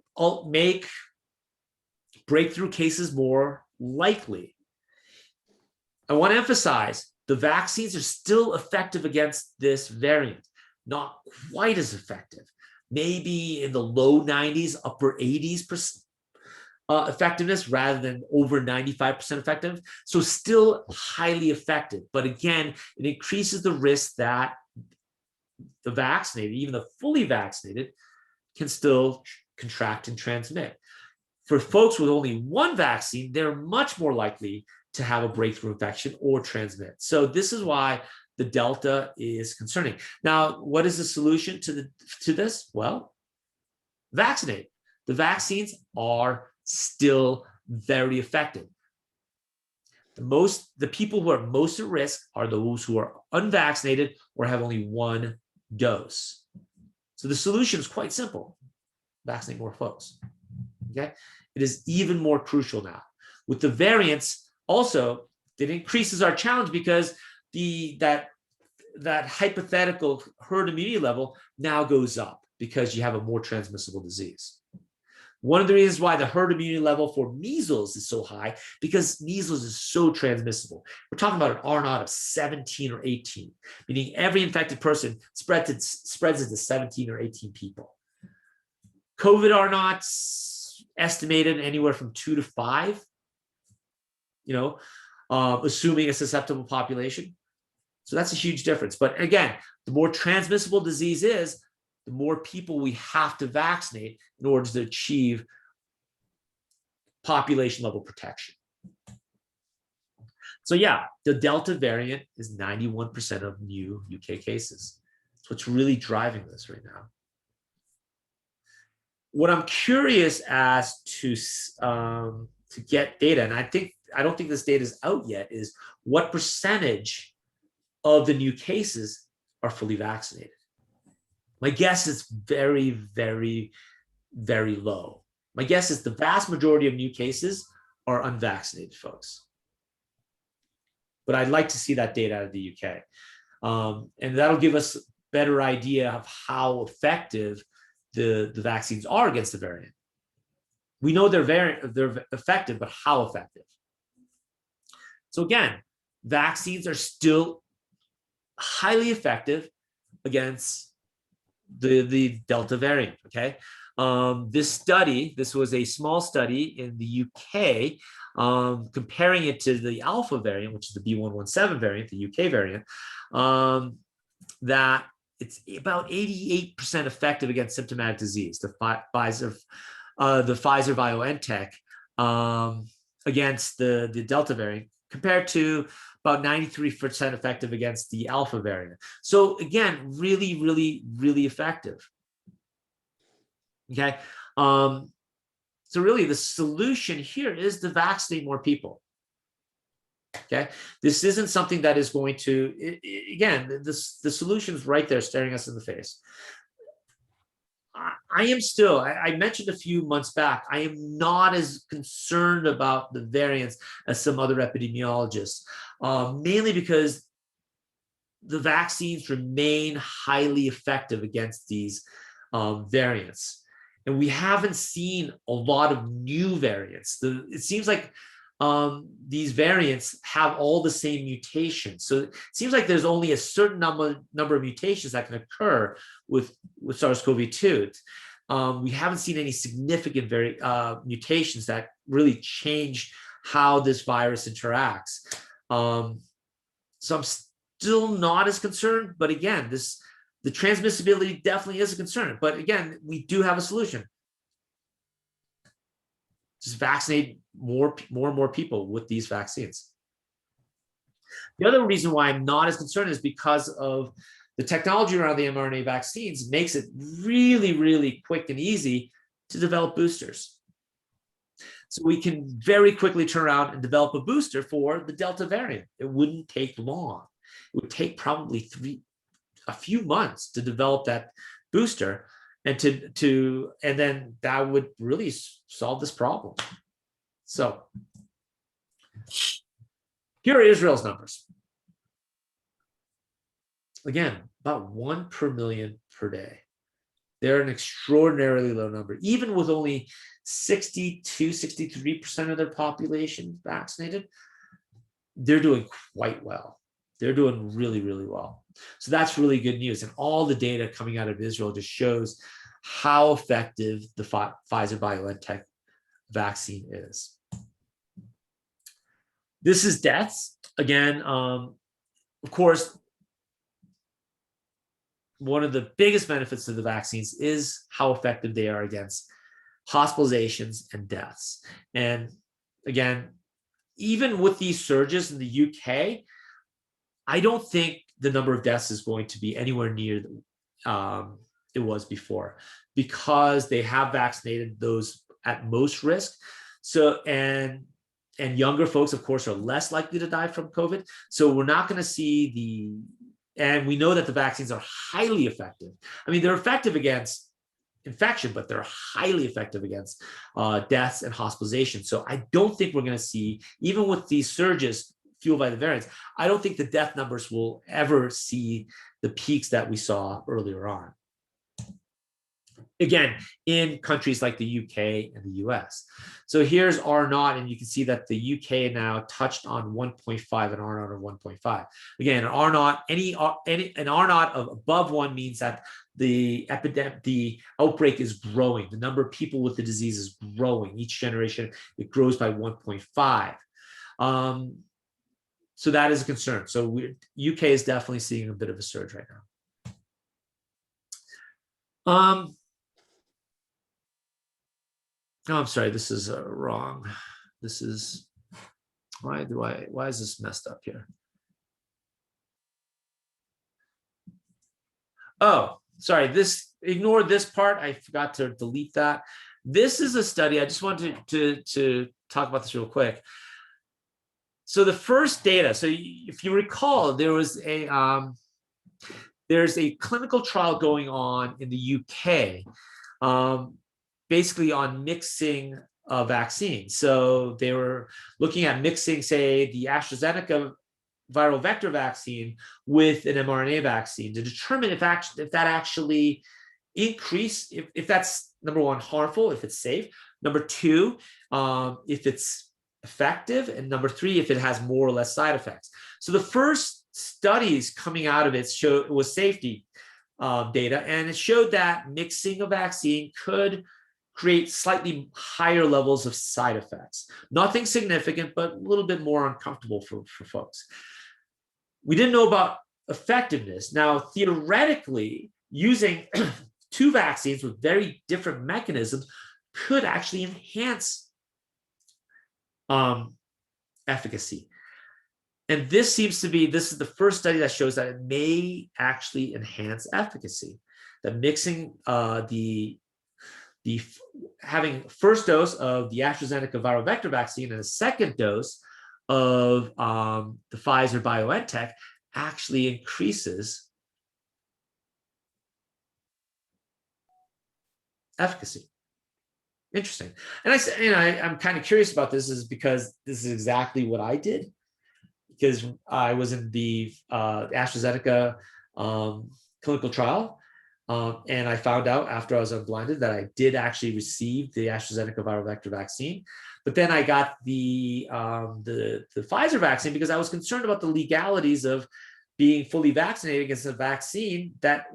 make breakthrough cases more likely. I want to emphasize the vaccines are still effective against this variant, not quite as effective, maybe in the low 90s, upper 80s% effectiveness rather than over 95% effective. So still highly effective. But again, it increases the risk that the vaccinated, even the fully vaccinated, can still contract and transmit. For folks with only one vaccine, they're much more likely to have a breakthrough infection or transmit. So this is why the Delta is concerning. Now, what is the solution to this? Well, vaccinate. The vaccines are still very effective. The people who are most at risk are those who are unvaccinated or have only one dose. So the solution is quite simple. Vaccinate more folks. Okay? It is even more crucial now. With the variants, also, it increases our challenge because that hypothetical herd immunity level now goes up because you have a more transmissible disease. One of the reasons why the herd immunity level for measles is so high, because measles is so transmissible. We're talking about an R0 of 17 or 18, meaning every infected person spreads it to 17 or 18 people. COVID R0's estimated anywhere from 2 to 5, assuming a susceptible population. So that's a huge difference. But again, the more transmissible disease is, the more people we have to vaccinate in order to achieve population level protection. So yeah, the Delta variant is 91% of new UK cases. That's what's really driving this right now. What I'm curious as to get data, and I don't think this data is out yet, is what percentage of the new cases are fully vaccinated. My guess is very, very, very low. My guess is the vast majority of new cases are unvaccinated folks. But I'd like to see that data out of the UK. And that'll give us a better idea of how effective the vaccines are against the variant. We know they're effective, but how effective? So again, vaccines are still highly effective against the Delta variant, okay? This was a small study in the UK, comparing it to the Alpha variant, which is the B117 variant, the UK variant, that it's about 88% effective against symptomatic disease, the Pfizer-BioNTech against the Delta variant, compared to about 93% effective against the Alpha variant. So again, really, really, really effective. Okay. So really the solution here is to vaccinate more people. Okay. This isn't something that is going to, again, the solution is right there staring us in the face. I am still, I mentioned a few months back, I am not as concerned about the variants as some other epidemiologists, mainly because the vaccines remain highly effective against these variants. And we haven't seen a lot of new variants. It seems like these variants have all the same mutations. So it seems like there's only a certain number of mutations that can occur with SARS-CoV-2. We haven't seen any significant mutations that really change how this virus interacts. So I'm still not as concerned, but again, the transmissibility definitely is a concern. But again, we do have a solution. Just vaccinate more and more people with these vaccines. The other reason why I'm not as concerned is because of the technology around the mRNA vaccines makes it really, really quick and easy to develop boosters. So we can very quickly turn around and develop a booster for the Delta variant. It wouldn't take long. It would take probably a few months to develop that booster, and and then that would really solve this problem. So here are Israel's numbers. Again, about 1 per million per day. They're an extraordinarily low number, even with only 62, 63% of their population vaccinated. They're doing quite well. They're doing really, really well. So that's really good news. And all the data coming out of Israel just shows how effective the Pfizer-BioNTech vaccine is. This is deaths. Again, of course, one of the biggest benefits of the vaccines is how effective they are against hospitalizations and deaths. And again, even with these surges in the UK, I don't think the number of deaths is going to be anywhere near it was before, because they have vaccinated those at most risk. So, and younger folks, of course, are less likely to die from COVID. So we're not going to see and we know that the vaccines are highly effective. I mean, they're effective against infection, but they're highly effective against deaths and hospitalization. So I don't think we're going to see, even with these surges fueled by the variants, I don't think the death numbers will ever see the peaks that we saw earlier on. Again, in countries like the UK and the US. So here's R naught, and you can see that the UK now touched on 1.5 and R naught of 1.5. Again, an R naught, an R naught of above 1 means that the outbreak is growing. The number of people with the disease is growing. Each generation, it grows by 1.5. So that is a concern. So UK is definitely seeing a bit of a surge right now. Oh, I'm sorry, this is wrong. This is, why is this messed up here? Oh, sorry, ignore this part. I forgot to delete that. This is a study. I just wanted to talk about this real quick. So the first data, so if you recall, there's a clinical trial going on in the UK, basically on mixing vaccines. So they were looking at mixing, say, the AstraZeneca viral vector vaccine with an mRNA vaccine to determine if that actually if that's, number one, harmful, if it's safe, number two, if it's effective, and number three, if it has more or less side effects. So the first studies coming out of it was safety data, and it showed that mixing a vaccine could create slightly higher levels of side effects. Nothing significant, but a little bit more uncomfortable for folks. We didn't know about effectiveness. Now, theoretically, using two vaccines with very different mechanisms could actually enhance efficacy. And this seems to be, this is the first study that shows that it may actually enhance efficacy. That mixing having first dose of the AstraZeneca viral vector vaccine and a second dose of the Pfizer BioNTech actually increases efficacy. Interesting. And I'm kind of curious about this is because this is exactly what I did, because I was in the AstraZeneca clinical trial. And I found out after I was unblinded that I did actually receive the AstraZeneca viral vector vaccine. But then I got the Pfizer vaccine because I was concerned about the legalities of being fully vaccinated against a vaccine that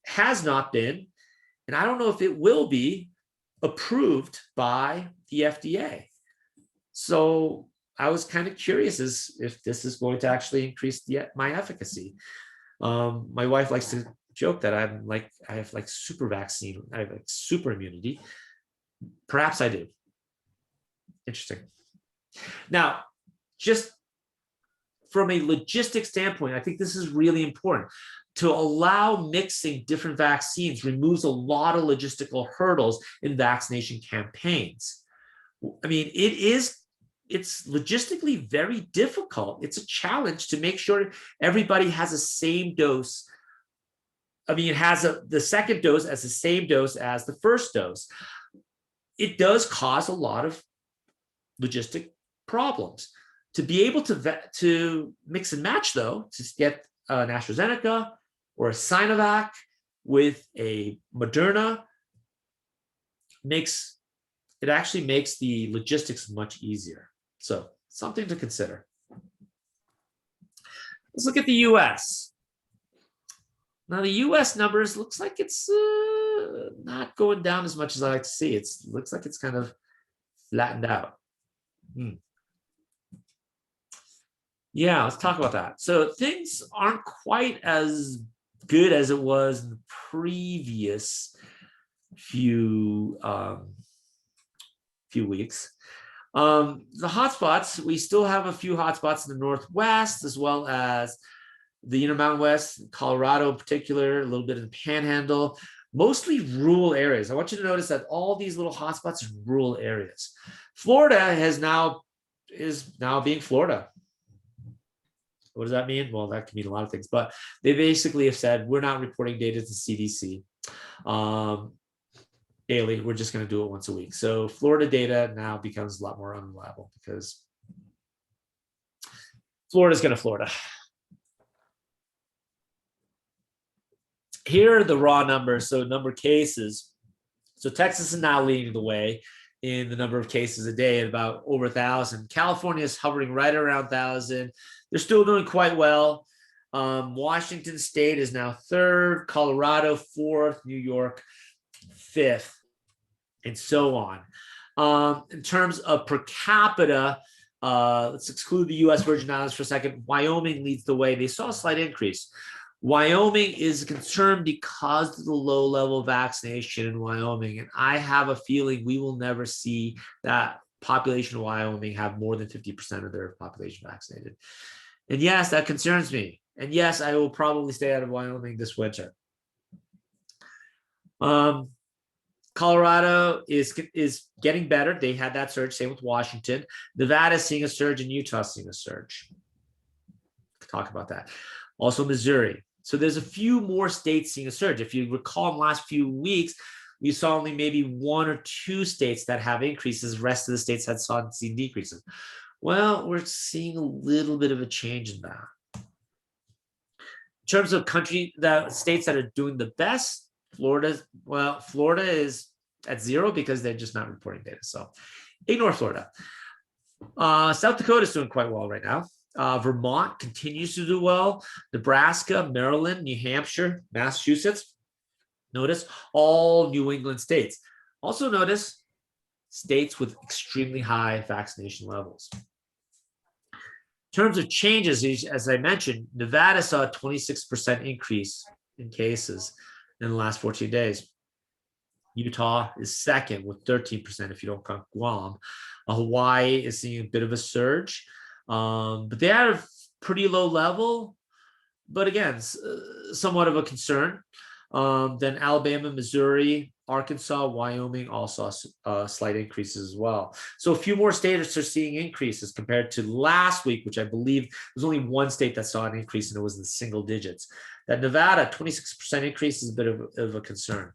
has not been, and I don't know if it will be, approved by the FDA. So I was kind of curious as if this is going to actually increase my efficacy. My wife likes to joke that I have like super vaccine, I have like super immunity. Perhaps I do. Interesting. Now, just from a logistics standpoint, I think this is really important. To allow mixing different vaccines removes a lot of logistical hurdles in vaccination campaigns. I mean, it's logistically very difficult. It's a challenge to make sure everybody has the same dose. I mean, it has the second dose as the same dose as the first dose. It does cause a lot of logistic problems. To be able to mix and match, though, to get an AstraZeneca or a Sinovac with a Moderna actually makes the logistics much easier. So something to consider. Let's look at the US. Now the US numbers looks like it's not going down as much as I like to see. It looks like it's kind of flattened out. Yeah, let's talk about that. So things aren't quite as good as it was in the previous few weeks. The hotspots, we still have a few hotspots in the Northwest, as well as the Intermountain West, Colorado in particular, a little bit in the Panhandle, mostly rural areas. I want you to notice that all these little hotspots are rural areas. Florida is now being Florida. What does that mean? Well, that can mean a lot of things, but they basically have said, we're not reporting data to CDC daily. We're just going to do it once a week. So Florida data now becomes a lot more unreliable because Florida's going to Florida. Here are the raw numbers. So number of cases. So Texas is now leading the way in the number of cases a day at about over 1,000. California is hovering right around 1,000. They're still doing quite well. Washington State is now third, Colorado fourth, New York fifth, and so on. In terms of per capita, let's exclude the U.S. Virgin Islands for a second. Wyoming leads the way. They saw a slight increase. Wyoming is concerned because of the low level of vaccination in Wyoming. And I have a feeling we will never see that population of Wyoming have more than 50% of their population vaccinated. And yes, that concerns me. And yes, I will probably stay out of Wyoming this winter. Colorado is getting better. They had that surge, same with Washington. Nevada is seeing a surge and Utah is seeing a surge. Talk about that. Also Missouri. So there's a few more states seeing a surge. If you recall in the last few weeks, we saw only maybe 1 or 2 states that have increases. The rest of the states had seen decreases. Well, we're seeing a little bit of a change in that. In terms of states that are doing the best, Florida is at 0 because they're just not reporting data. So ignore Florida. South Dakota is doing quite well right now. Vermont continues to do well. Nebraska, Maryland, New Hampshire, Massachusetts. Notice all New England states. Also notice states with extremely high vaccination levels. In terms of changes, as I mentioned, Nevada saw a 26% increase in cases in the last 14 days. Utah is second with 13% if you don't count Guam. Hawaii is seeing a bit of a surge. But they had pretty low level, but again, somewhat of a concern. Then Alabama, Missouri, Arkansas, Wyoming also saw slight increases as well. So a few more states are seeing increases compared to last week, which I believe was only one state that saw an increase, and it was in the single digits. That Nevada, 26% increase is a bit of a concern.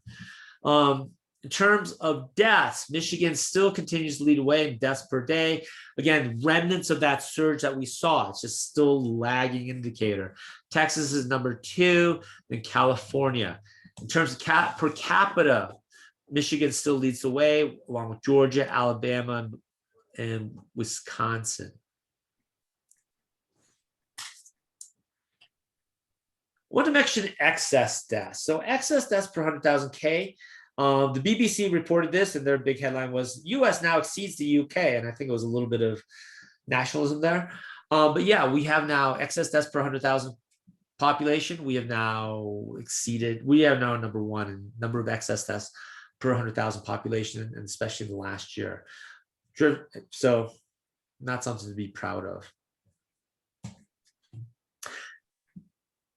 In terms of deaths, Michigan still continues to lead away in deaths per day. Again, remnants of that surge that we saw. It's just still lagging indicator. Texas is number 2, then California. In terms of per capita, Michigan still leads the way, along with Georgia, Alabama, and Wisconsin. I want to mention excess deaths. So excess deaths per 100,000 K. The BBC reported this, and their big headline was US now exceeds the UK. And I think it was a little bit of nationalism there. But yeah, we have now excess deaths per 100,000 population. We have now number 1 in number of excess deaths per 100,000 population, and especially in the last year. So not something to be proud of.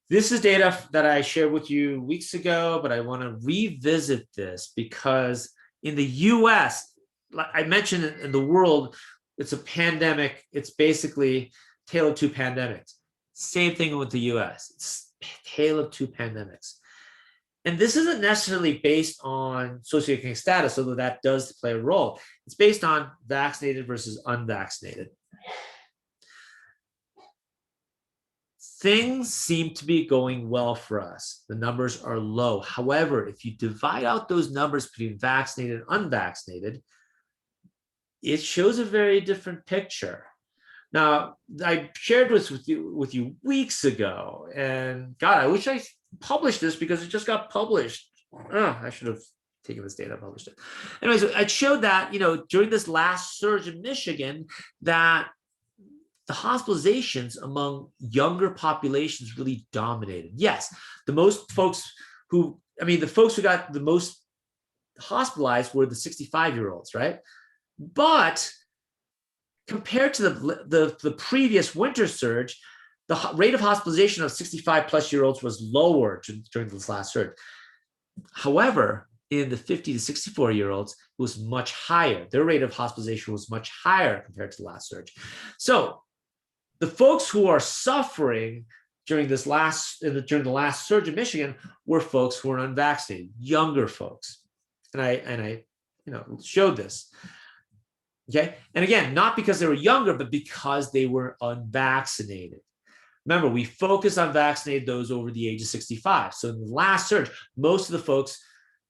This is data that I shared with you weeks ago, but I want to revisit this because in the US, like I mentioned, in the world, it's a pandemic. It's basically tale of two pandemics. Same thing with the US. It's a tale of two pandemics. And this isn't necessarily based on socioeconomic status, although that does play a role. It's based on vaccinated versus unvaccinated. Things seem to be going well for us. The numbers are low. However, if you divide out those numbers between vaccinated and unvaccinated, it shows a very different picture. Now, I shared this with you weeks ago, and God, I wish I published this because it just got published. Oh, I should have taken this data and published it. Anyways, I showed that, during this last surge in Michigan, that the hospitalizations among younger populations really dominated. Yes, the folks who got the most hospitalized were the 65-year-olds, right? But compared to the previous winter surge, the rate of hospitalization of 65-plus-year-olds was lower during this last surge. However, in the 50 to 64-year-olds, it was much higher. Their rate of hospitalization was much higher compared to the last surge. So the folks who are suffering during the last surge in Michigan were folks who were unvaccinated, younger folks, and I showed this. Okay, and again, not because they were younger, but because they were unvaccinated. Remember, we focus on vaccinated those over the age of 65. So in the last surge, most of the folks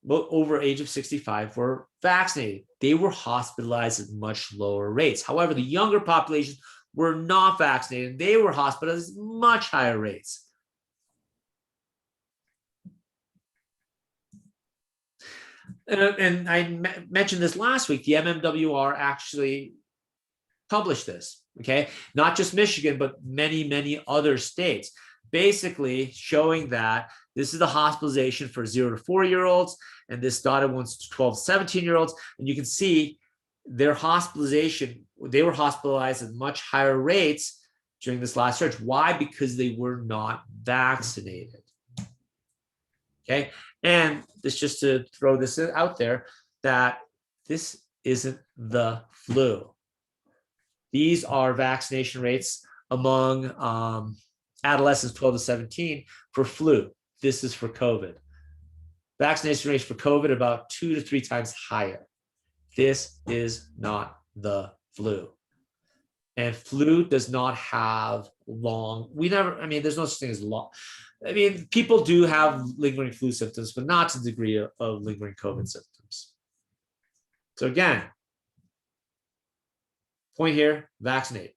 over age of 65 were vaccinated. They were hospitalized at much lower rates. However, the younger population were not vaccinated. They were hospitalized at much higher rates. And I mentioned this last week. The MMWR actually published this, okay? Not just Michigan, but many, many other states, basically showing that this is the hospitalization for 0 to 4-year-olds, and this dotted one's 12 to 17-year-olds. And you can see their hospitalization, they were hospitalized at much higher rates during this last surge. Why? Because they were not vaccinated. Okay, and this, just to throw this out there, that this isn't the flu. These are vaccination rates among adolescents 12 to 17 for flu. This is for COVID. Vaccination rates for COVID about 2 to 3 times higher. This is not the flu. And flu does not have there's no such thing as long. People do have lingering flu symptoms, but not to the degree of lingering COVID symptoms. So again, point here, vaccinate.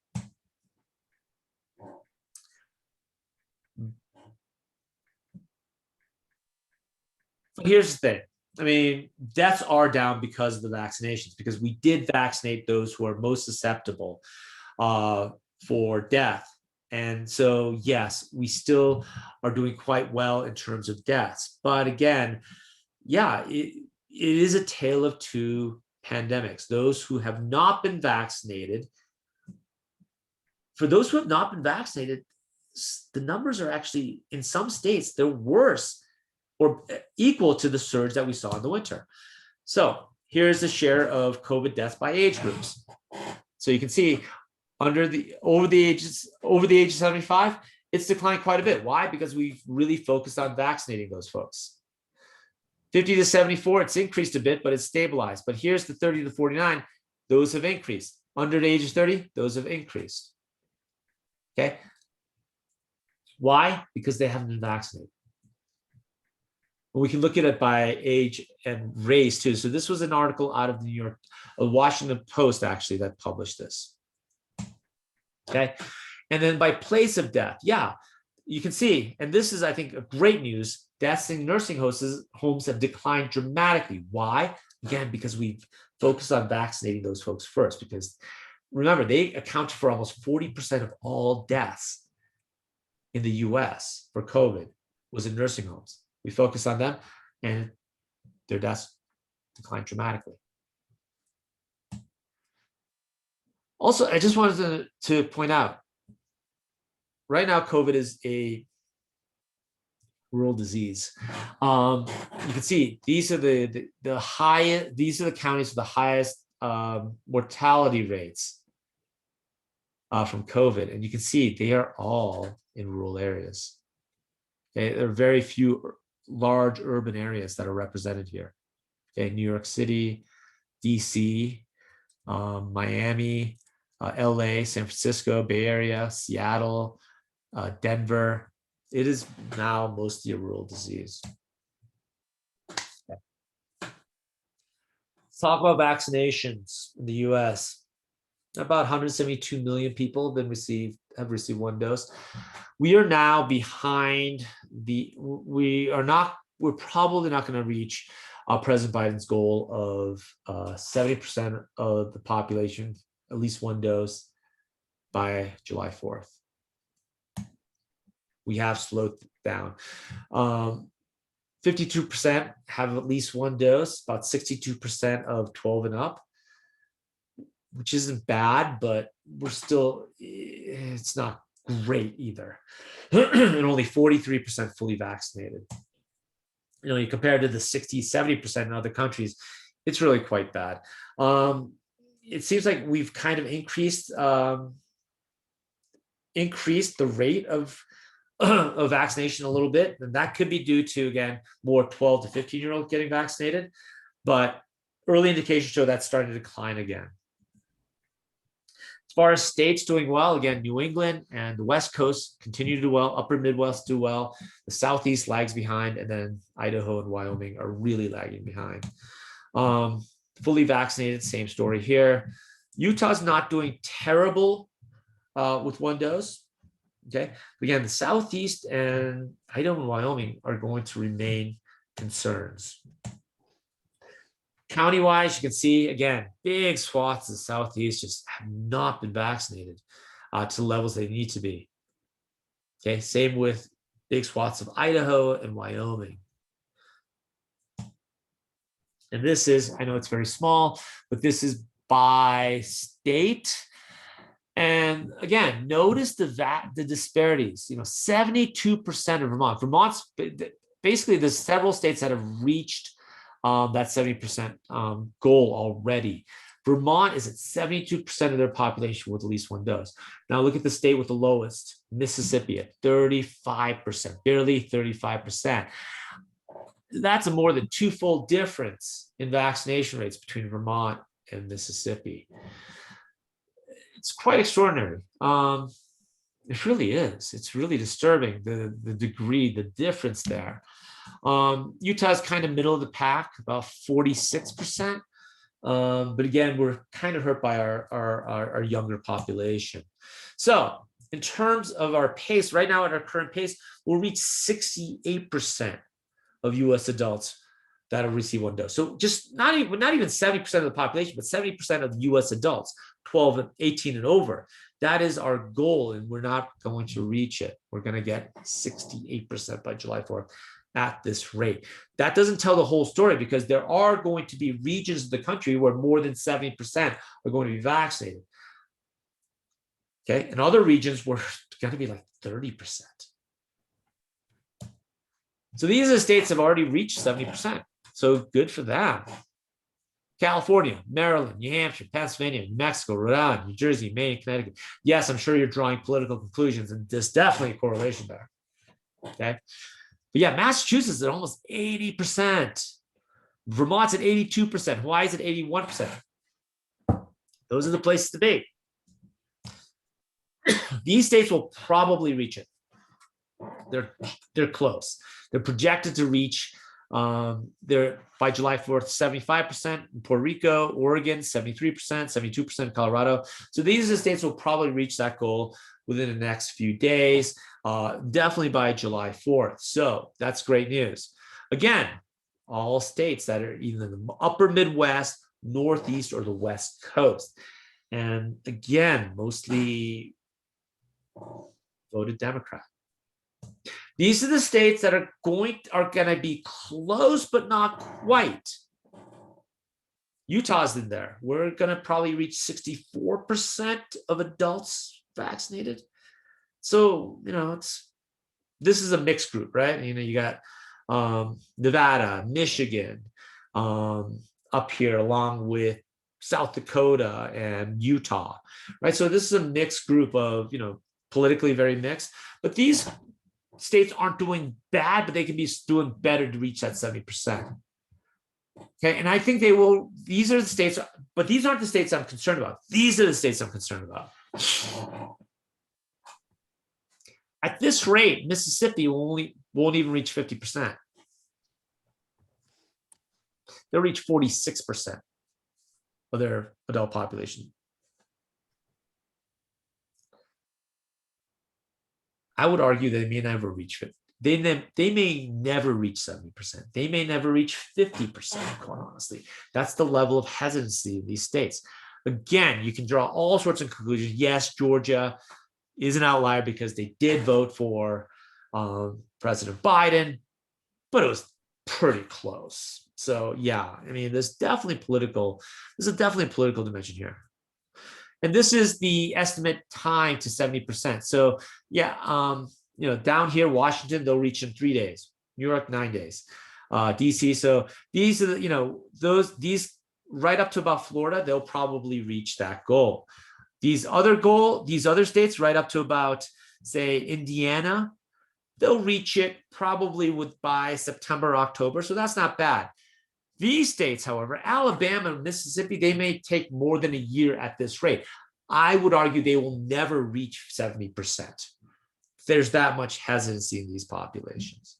But here's the thing. Deaths are down because of the vaccinations, because we did vaccinate those who are most susceptible for death. And so, yes, we still are doing quite well in terms of deaths. But again, yeah, it is a tale of two pandemics. Those who have not been vaccinated for those who have not been vaccinated, the numbers are actually, in some states, they're worse or equal to the surge that we saw in the winter. So here's the share of COVID deaths by age groups. So you can see over the age of 75, it's declined quite a bit. Why? Because we've really focused on vaccinating those folks. 50 to 74, it's increased a bit, but it's stabilized. But here's the 30 to 49, those have increased. Under the age of 30, those have increased. Okay. Why? Because they haven't been vaccinated. We can look at it by age and race too. So this was an article out of the Washington Post, actually, that published this. Okay. And then by place of death, yeah, you can see, and this is, I think, a great news, deaths in nursing homes have declined dramatically. Why? Again, because we've focused on vaccinating those folks first, because remember, they account for almost 40% of all deaths in the US for COVID was in nursing homes. We focus on them and their deaths declined dramatically. Also, I just wanted to point out, right now, COVID is a rural disease. You can see these are the counties with the highest mortality rates from COVID, and you can see they are all in rural areas. Okay, there are very few large urban areas that are represented here. Okay, New York City, DC, Miami, LA, San Francisco, Bay Area, Seattle, Denver. It is now mostly a rural disease. Okay. Let's talk about vaccinations in the US. About 172 million people have received one dose. We are now behind we're probably not going to reach President Biden's goal of 70% of the population, at least one dose by July 4th. We have slowed down. 52% have at least one dose, about 62% of 12 and up, which isn't bad, but it's not great either. And only 43% fully vaccinated. You compare to the 60, 70% in other countries, it's really quite bad. It seems like we've kind of increased the rate of vaccination a little bit, and that could be due to, again, more 12 to 15-year-olds getting vaccinated, but early indications show that's starting to decline again. As far as states doing well, again, New England and the West Coast continue to do well, Upper Midwest do well, the Southeast lags behind, and then Idaho and Wyoming are really lagging behind. Fully vaccinated, same story here. Utah's not doing terrible with one dose. Okay, again, the Southeast and Idaho and Wyoming are going to remain concerns. County-wise, you can see, again, big swaths of the Southeast just have not been vaccinated to the levels they need to be. Okay, same with big swaths of Idaho and Wyoming. And this is, I know it's very small, but this is by state. And again, notice the disparities. 72% of Vermont's basically, there's several states that have reached that 70% goal already. Vermont is at 72% of their population with at least one dose. Now look at the state with the lowest, Mississippi at 35%, barely 35%. That's a more than twofold difference in vaccination rates between Vermont and Mississippi. It's quite extraordinary. It really is. It's really disturbing, the degree, the difference there. Utah's kind of middle of the pack, about 46%. But again, we're kind of hurt by our younger population. So in terms of our pace, right now at our current pace, we'll reach 68% of US adults that have received one dose. So just not even 70% of the population, but 70% of US adults, 12 and 18 and over. That is our goal, and we're not going to reach it. We're going to get 68% by July 4th at this rate. That doesn't tell the whole story, because there are going to be regions of the country where more than 70% are going to be vaccinated. Okay, and other regions were going to be like 30%. So these are the states that have already reached 70%. So good for them. California, Maryland, New Hampshire, Pennsylvania, New Mexico, Rhode Island, New Jersey, Maine, Connecticut. Yes, I'm sure you're drawing political conclusions, and there's definitely a correlation there. Okay. But yeah, Massachusetts is at almost 80%. Vermont's at 82%. Hawaii's at 81%. Those are the places to be. These states will probably reach it. They're close. They're projected to reach they're by July 4th, 75% in Puerto Rico, Oregon, 73%, 72% Colorado. So these are the states will probably reach that goal within the next few days, definitely by July 4th. So that's great news. Again, all states that are either in the upper Midwest, Northeast, or the West Coast. And again, mostly voted Democrat. These are the states that are going to be close, but not quite. Utah's in there. We're going to probably reach 64% of adults vaccinated. So, this is a mixed group, right? You got Nevada, Michigan, up here, along with South Dakota and Utah, right? So this is a mixed group of, politically very mixed, but these states aren't doing bad, but they can be doing better to reach that 70%. Okay, and I think they will. These are the states, but these aren't the states I'm concerned about. These are the states I'm concerned about. At this rate, Mississippi won't even reach 50%. They'll reach 46% of their adult population. I would argue they may never reach 50. They may never reach 70%. They may never reach 50%, quite honestly. That's the level of hesitancy in these states. Again, you can draw all sorts of conclusions. Yes, Georgia is an outlier because they did vote for President Biden, but it was pretty close. So yeah, there's definitely there's definitely a political dimension here. And this is the estimate time to 70%. So yeah, down here, Washington, they'll reach in 3 days. New York, 9 days. DC. So these are these right up to about Florida, they'll probably reach that goal. These other states, right up to about, say, Indiana, they'll reach it probably by September, October. So that's not bad. These states, however, Alabama and Mississippi, they may take more than a year at this rate. I would argue they will never reach 70%. There's that much hesitancy in these populations.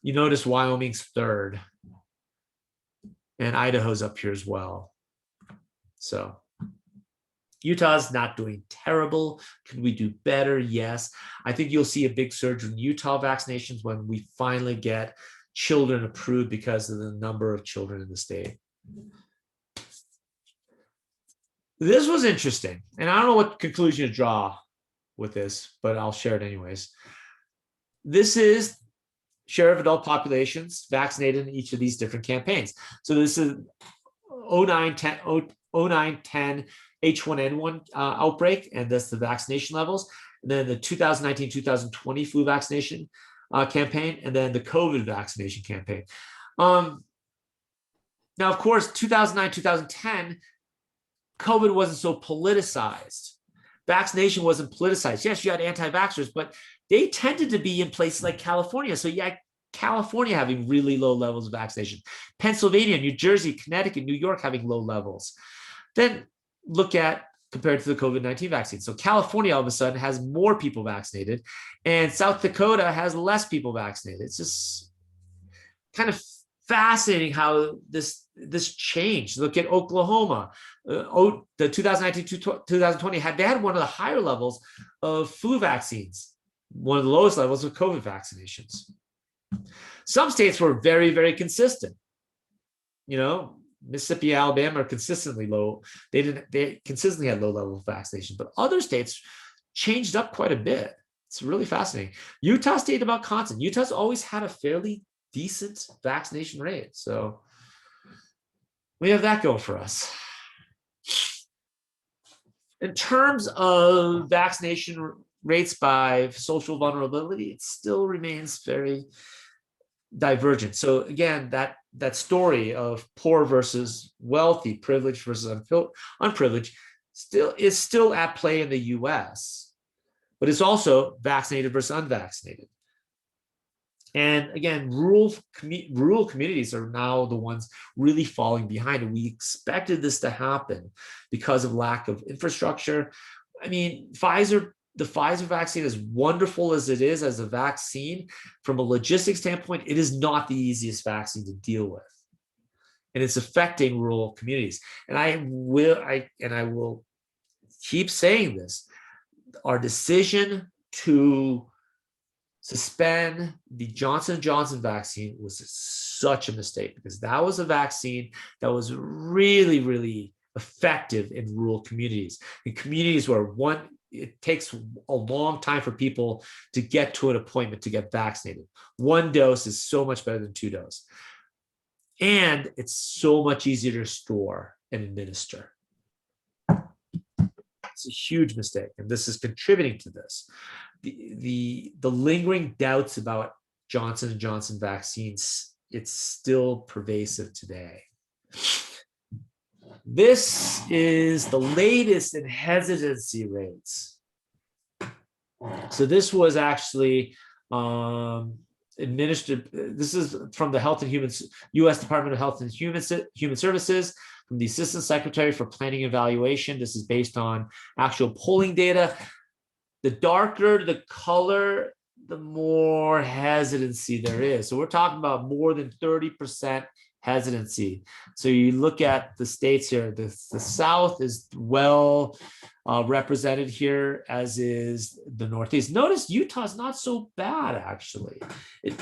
You notice Wyoming's third, and Idaho's up here as well. So Utah's not doing terrible. Could we do better? Yes. I think you'll see a big surge in Utah vaccinations when we finally get children approved because of the number of children in the state. This was interesting. And I don't know what conclusion to draw with this, but I'll share it anyways. This is share of adult populations vaccinated in each of these different campaigns. So this is 09-10 H1N1 outbreak, and that's the vaccination levels. And then the 2019-2020 flu vaccination campaign, and then the COVID vaccination campaign. Now, of course, 2009-2010, COVID wasn't so politicized. Vaccination wasn't politicized. Yes, you had anti-vaxxers, but they tended to be in places like California. So you had California having really low levels of vaccination. Pennsylvania, New Jersey, Connecticut, New York having low levels. Then look at compared to the COVID-19 vaccine. So California all of a sudden has more people vaccinated, and South Dakota has less people vaccinated. It's just kind of fascinating how this changed. Look at Oklahoma. The 2019-2020 they had one of the higher levels of flu vaccines, one of the lowest levels of COVID vaccinations. Some states were very, very consistent. Mississippi, Alabama are consistently low. They consistently had low level of vaccination, but other states changed up quite a bit. It's really fascinating. Utah stayed about constant. Utah's always had a fairly decent vaccination rate. So we have that going for us. In terms of vaccination rates by social vulnerability, it still remains very divergent. So again, that story of poor versus wealthy, privileged versus unprivileged, is still at play in the US, but it's also vaccinated versus unvaccinated. And again, rural communities are now the ones really falling behind. And we expected this to happen because of lack of infrastructure. I mean, the Pfizer vaccine, as wonderful as it is as a vaccine, from a logistics standpoint, it is not the easiest vaccine to deal with. And it's affecting rural communities. And I will keep saying this. Our decision to suspend the Johnson & Johnson vaccine was such a mistake, because that was a vaccine that was really, really effective in rural communities, in communities where it takes a long time for people to get to an appointment to get vaccinated. 1 dose is so much better than 2 doses. And it's so much easier to store and administer. It's a huge mistake, and this is contributing to this. The lingering doubts about Johnson & Johnson vaccines, it's still pervasive today. This is the latest in hesitancy rates. So this was actually administered. This is from the U.S. Department of Health and Human Services, from the Assistant Secretary for Planning and Evaluation. This is based on actual polling data. The darker the color, the more hesitancy there is. So we're talking about more than 30% hesitancy. So you look at the states here, the South is well represented here, as is the Northeast. Notice Utah's not so bad, actually.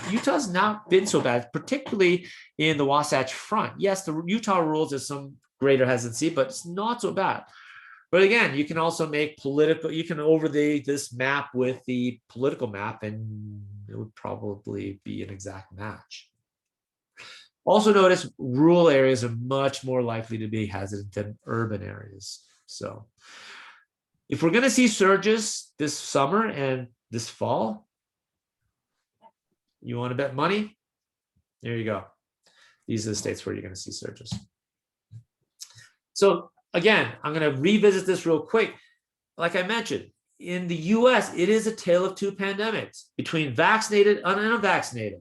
Utah's not been so bad, particularly in the Wasatch Front. Yes, the Utah rules is some greater hesitancy, but it's not so bad. But again, you can also make you can overlay this map with the political map, and it would probably be an exact match. Also notice rural areas are much more likely to be hesitant than urban areas. So if we're going to see surges this summer and this fall, you want to bet money? There you go. These are the states where you're going to see surges. So again, I'm going to revisit this real quick. Like I mentioned, in the US, it is a tale of 2 pandemics, between vaccinated and unvaccinated.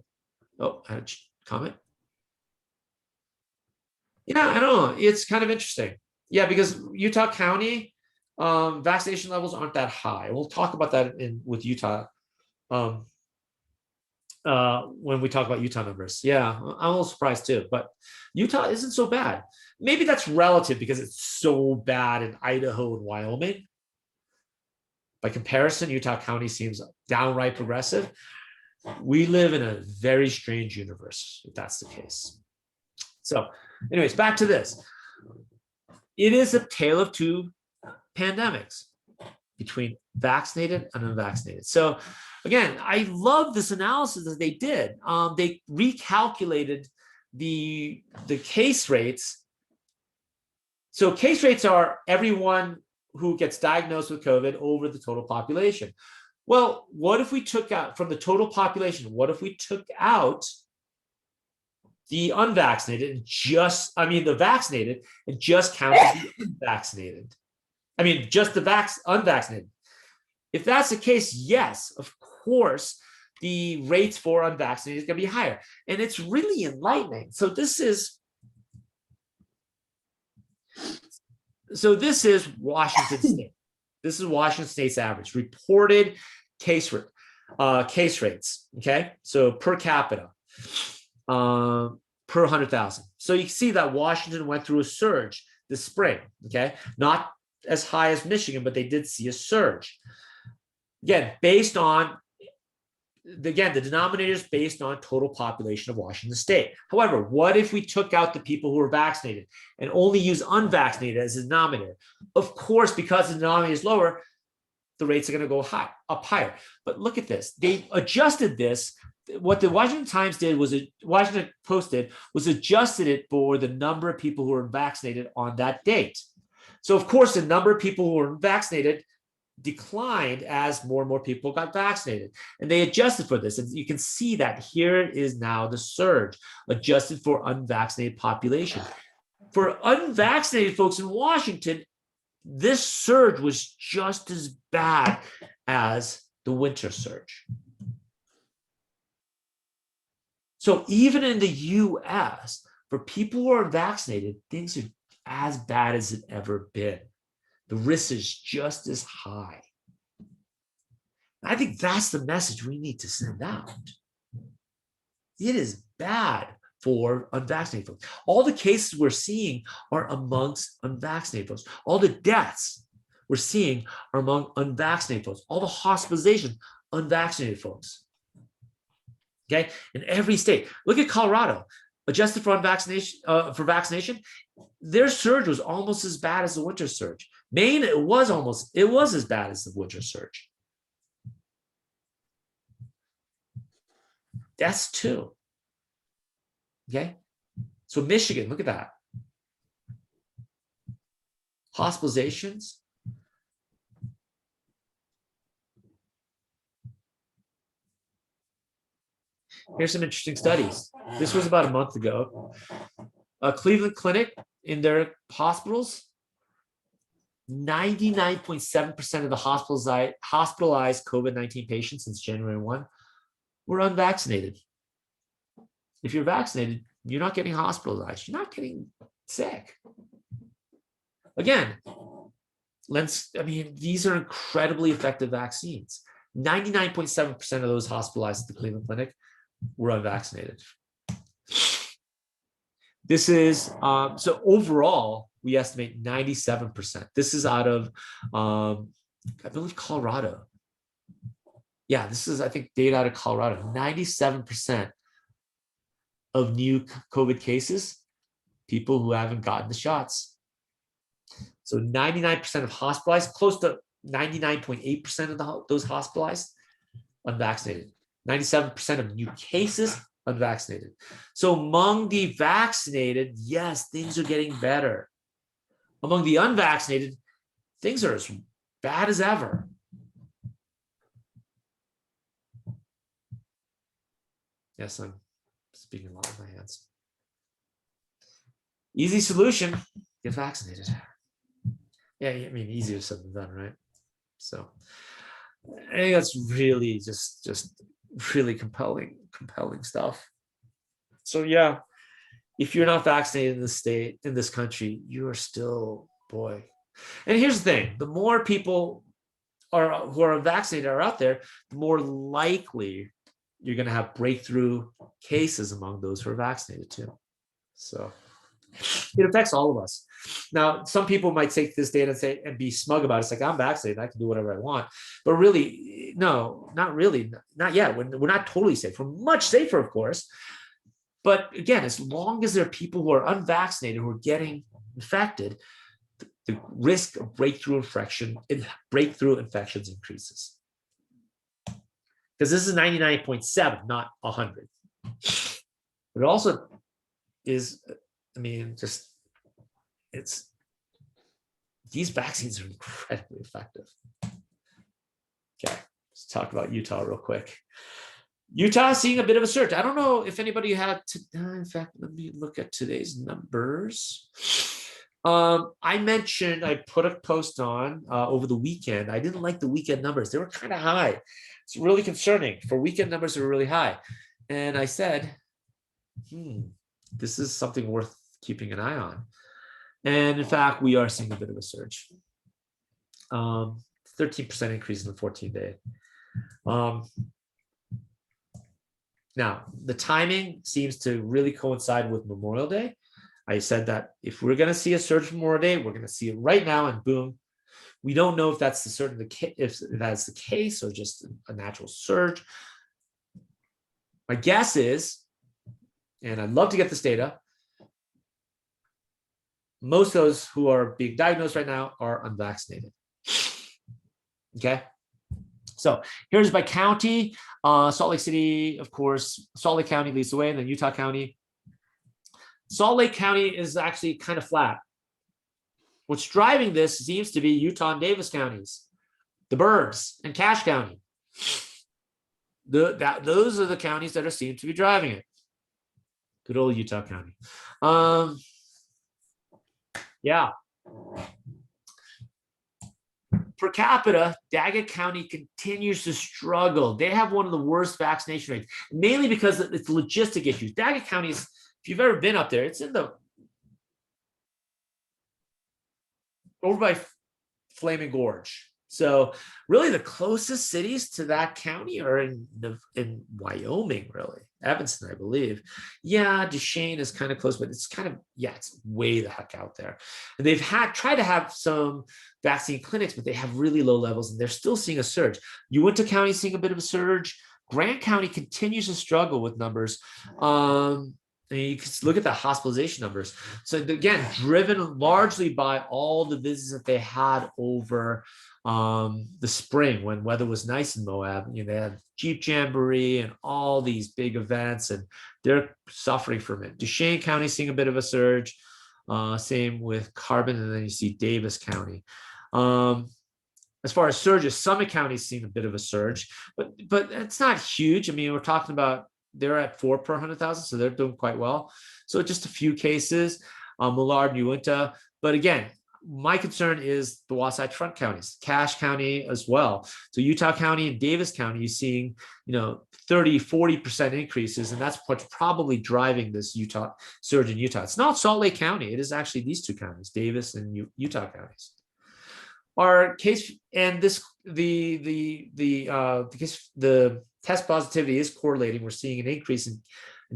Oh, I had a comment. Yeah, I don't know. It's kind of interesting. Yeah, because Utah County vaccination levels aren't that high. We'll talk about that with Utah when we talk about Utah numbers. Yeah, I'm a little surprised too, but Utah isn't so bad. Maybe that's relative because it's so bad in Idaho and Wyoming. By comparison, Utah County seems downright progressive. We live in a very strange universe, if that's the case. So anyways, back to this. It is a tale of 2 pandemics, between vaccinated and unvaccinated. So again, I love this analysis that they did. They recalculated the case rates. So case rates are everyone who gets diagnosed with COVID over the total population. Well, what if we took out from the total population, what if we took out the unvaccinated and the vaccinated and just counted the unvaccinated? I mean, just the unvaccinated. If that's the case, yes, of course, the rates for unvaccinated is going to be higher. And it's really enlightening. So this is Washington State. This is Washington State's average reported case rates. Okay, so per capita, per 100,000. So you can see that Washington went through a surge this spring. Okay, not as high as Michigan, but they did see a surge. Again, the denominator is based on total population of Washington State. However, what if we took out the people who were vaccinated and only use unvaccinated as a denominator? Of course, because the denominator is lower, the rates are going to go up higher. But look at this. They adjusted this. What the Washington Times did was, Washington Post did was adjusted it for the number of people who were vaccinated on that date. So of course, the number of people who were vaccinated declined as more and more people got vaccinated. And they adjusted for this. And you can see that here is now the surge adjusted for unvaccinated population. For unvaccinated folks in Washington, this surge was just as bad as the winter surge. So even in the US, for people who are vaccinated, things are as bad as it ever been. The risk is just as high. I think that's the message we need to send out. It is bad for unvaccinated folks. All the cases we're seeing are amongst unvaccinated folks. All the deaths we're seeing are among unvaccinated folks. All the hospitalizations, unvaccinated folks. Okay, in every state. Look at Colorado, adjusted for vaccination. Their surge was almost as bad as the winter surge. Maine, it was as bad as the winter surge. That's 2. Okay, so Michigan, look at that. Hospitalizations. Here's some interesting studies. This was about a month ago. A Cleveland Clinic, in their hospitals, 99.7% of the hospitalized COVID-19 patients since January 1 were unvaccinated. If you're vaccinated, you're not getting hospitalized. You're not getting sick. Again, these are incredibly effective vaccines. 99.7% of those hospitalized at the Cleveland Clinic were unvaccinated. This is, so overall, we estimate 97%. This is out of, I believe, Colorado. Yeah, this is, I think, data out of Colorado. 97% of new COVID cases, people who haven't gotten the shots. So 99% of hospitalized, close to 99.8% of those hospitalized, unvaccinated. 97% of new cases, unvaccinated. So among the vaccinated, yes, things are getting better. Among the unvaccinated, things are as bad as ever. Yes, I'm speaking a lot with my hands. Easy solution, get vaccinated. Yeah, I mean, easier said than done, right? So I think that's really just really compelling stuff. So yeah, if you're not vaccinated in this state, in this country, you are still, boy. And here's the thing, the more people who are vaccinated are out there, the more likely you're going to have breakthrough cases among those who are vaccinated too. So it affects all of us. Now, some people might take this data and be smug about it. It's like, I'm vaccinated, I can do whatever I want. But really, no, not really, not yet. We're not totally safe. We're much safer, of course. But again, as long as there are people who are unvaccinated who are getting infected, the risk of breakthrough infections increases. Because this is 99.7, not 100. But it also is, I mean, just, these vaccines are incredibly effective. Okay, let's talk about Utah real quick. Utah is seeing a bit of a surge. I don't know if anybody had to, in fact, let me look at today's numbers. I put a post on over the weekend. I didn't like the weekend numbers. They were kind of high. It's really concerning. For weekend numbers, they were really high. And I said, this is something worth keeping an eye on. And in fact, we are seeing a bit of a surge. 13% increase in the 14-day. Now, the timing seems to really coincide with Memorial Day. I said that if we're going to see a surge from Memorial Day, we're going to see it right now, and boom. We don't know if that's the case or just a natural surge. My guess is, and I'd love to get this data, most of those who are being diagnosed right now are unvaccinated. Okay. So here's by county. Salt Lake City, of course, Salt Lake County leads the way, and then Utah County. Salt Lake County is actually kind of flat. What's driving this seems to be Utah and Davis counties, the burbs, and Cache County. Those are the counties that are seem to be driving it. Good old Utah County. Yeah. Per capita, Daggett County continues to struggle. They have one of the worst vaccination rates, mainly because it's logistic issues. Daggett County is, if you've ever been up there, it's in the over by Flaming Gorge. So really the closest cities to that county are in Wyoming, really. Evanston, I believe. Yeah, Duchesne is kind of close, but it's kind of, yeah, it's way the heck out there. And they've tried to have some vaccine clinics, but they have really low levels and they're still seeing a surge. Uinta County is seeing a bit of a surge. Grant County continues to struggle with numbers. And you can look at the hospitalization numbers. So again, driven largely by all the visits that they had over the spring when weather was nice in Moab. You know, they had Jeep Jamboree and all these big events, and they're suffering from it. Duchesne County seeing a bit of a surge. Same with Carbon, and then you see Davis County. As far as surges, Summit County is seeing a bit of a surge, but it's not huge. I mean, we're talking about they're at 4 per 100,000, so they're doing quite well. So just a few cases, Millard, Uinta. But again, my concern is the Wasatch Front counties, Cache County as well. So Utah County and Davis County, you're seeing, 30, 40% increases, and that's what's probably driving this Utah surge in Utah. It's not Salt Lake County. It is actually these two counties, Davis and Utah counties. Our case and this the test positivity is correlating. We're seeing an increase in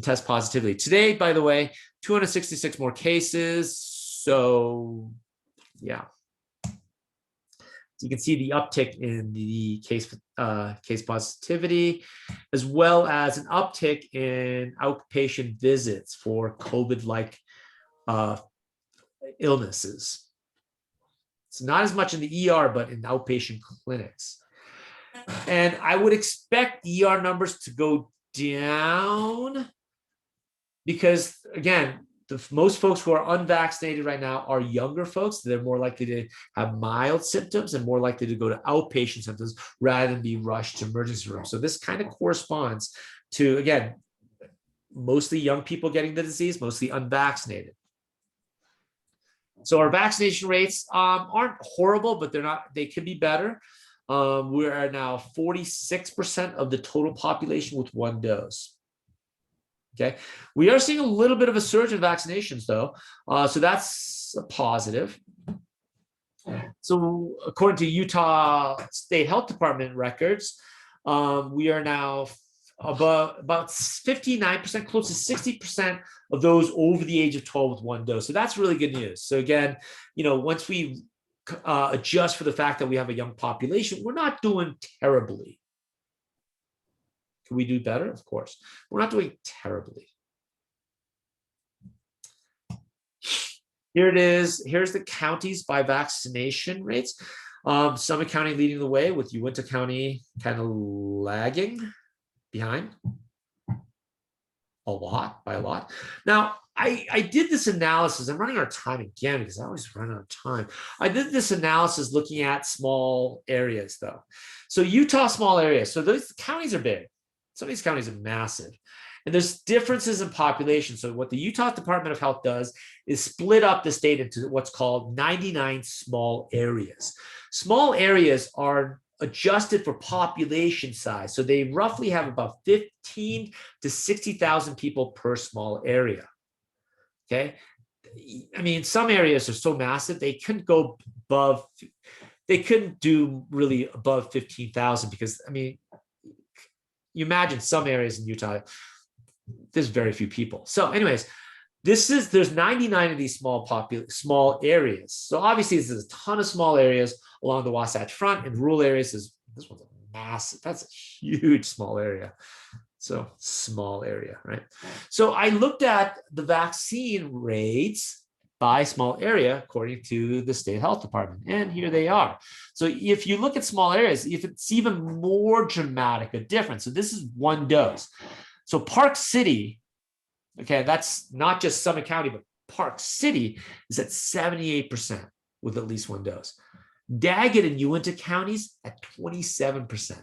test positivity. Today, by the way, 266 more cases. So yeah. So you can see the uptick in the case positivity, as well as an uptick in outpatient visits for COVID-like illnesses. It's not as much in the ER, but in outpatient clinics. And I would expect ER numbers to go down because, again, most folks who are unvaccinated right now are younger folks. They're more likely to have mild symptoms and more likely to go to outpatient symptoms rather than be rushed to emergency rooms. So this kind of corresponds to, again, mostly young people getting the disease, mostly unvaccinated. So our vaccination rates aren't horrible, but they could be better. We are now 46% of the total population with one dose. Okay, we are seeing a little bit of a surge in vaccinations, though, so that's a positive. So according to Utah State Health Department records, we are now about 59%, close to 60% of those over the age of 12 with one dose. So that's really good news. So again, once we adjust for the fact that we have a young population, we're not doing terribly. Can we do better? Of course. We're not doing terribly. Here it is. Here's the counties by vaccination rates. Summit County leading the way, with Uinta County kind of lagging behind by a lot. Now, I did this analysis. I'm running out of time again because I always run out of time. I did this analysis looking at small areas, though. So Utah, small areas. So those counties are big. Some of these counties are massive. And there's differences in population. So what the Utah Department of Health does is split up the state into what's called 99 small areas. Small areas are adjusted for population size. So they roughly have about 15 to 60,000 people per small area. Okay. I mean, some areas are so massive, they couldn't go above, they couldn't do really above 15,000 because, I mean, you imagine some areas in Utah, there's very few people. So anyways, there's 99 of these small areas. So obviously there's a ton of small areas along the Wasatch Front, and rural areas this one's a massive, that's a huge small area. So small area, right? So I looked at the vaccine rates by small area, according to the state health department. And here they are. So if you look at small areas, if it's even more dramatic a difference. So this is one dose. So Park City, okay, that's not just Summit County, but Park City is at 78% with at least one dose. Daggett and Uinta counties at 27%.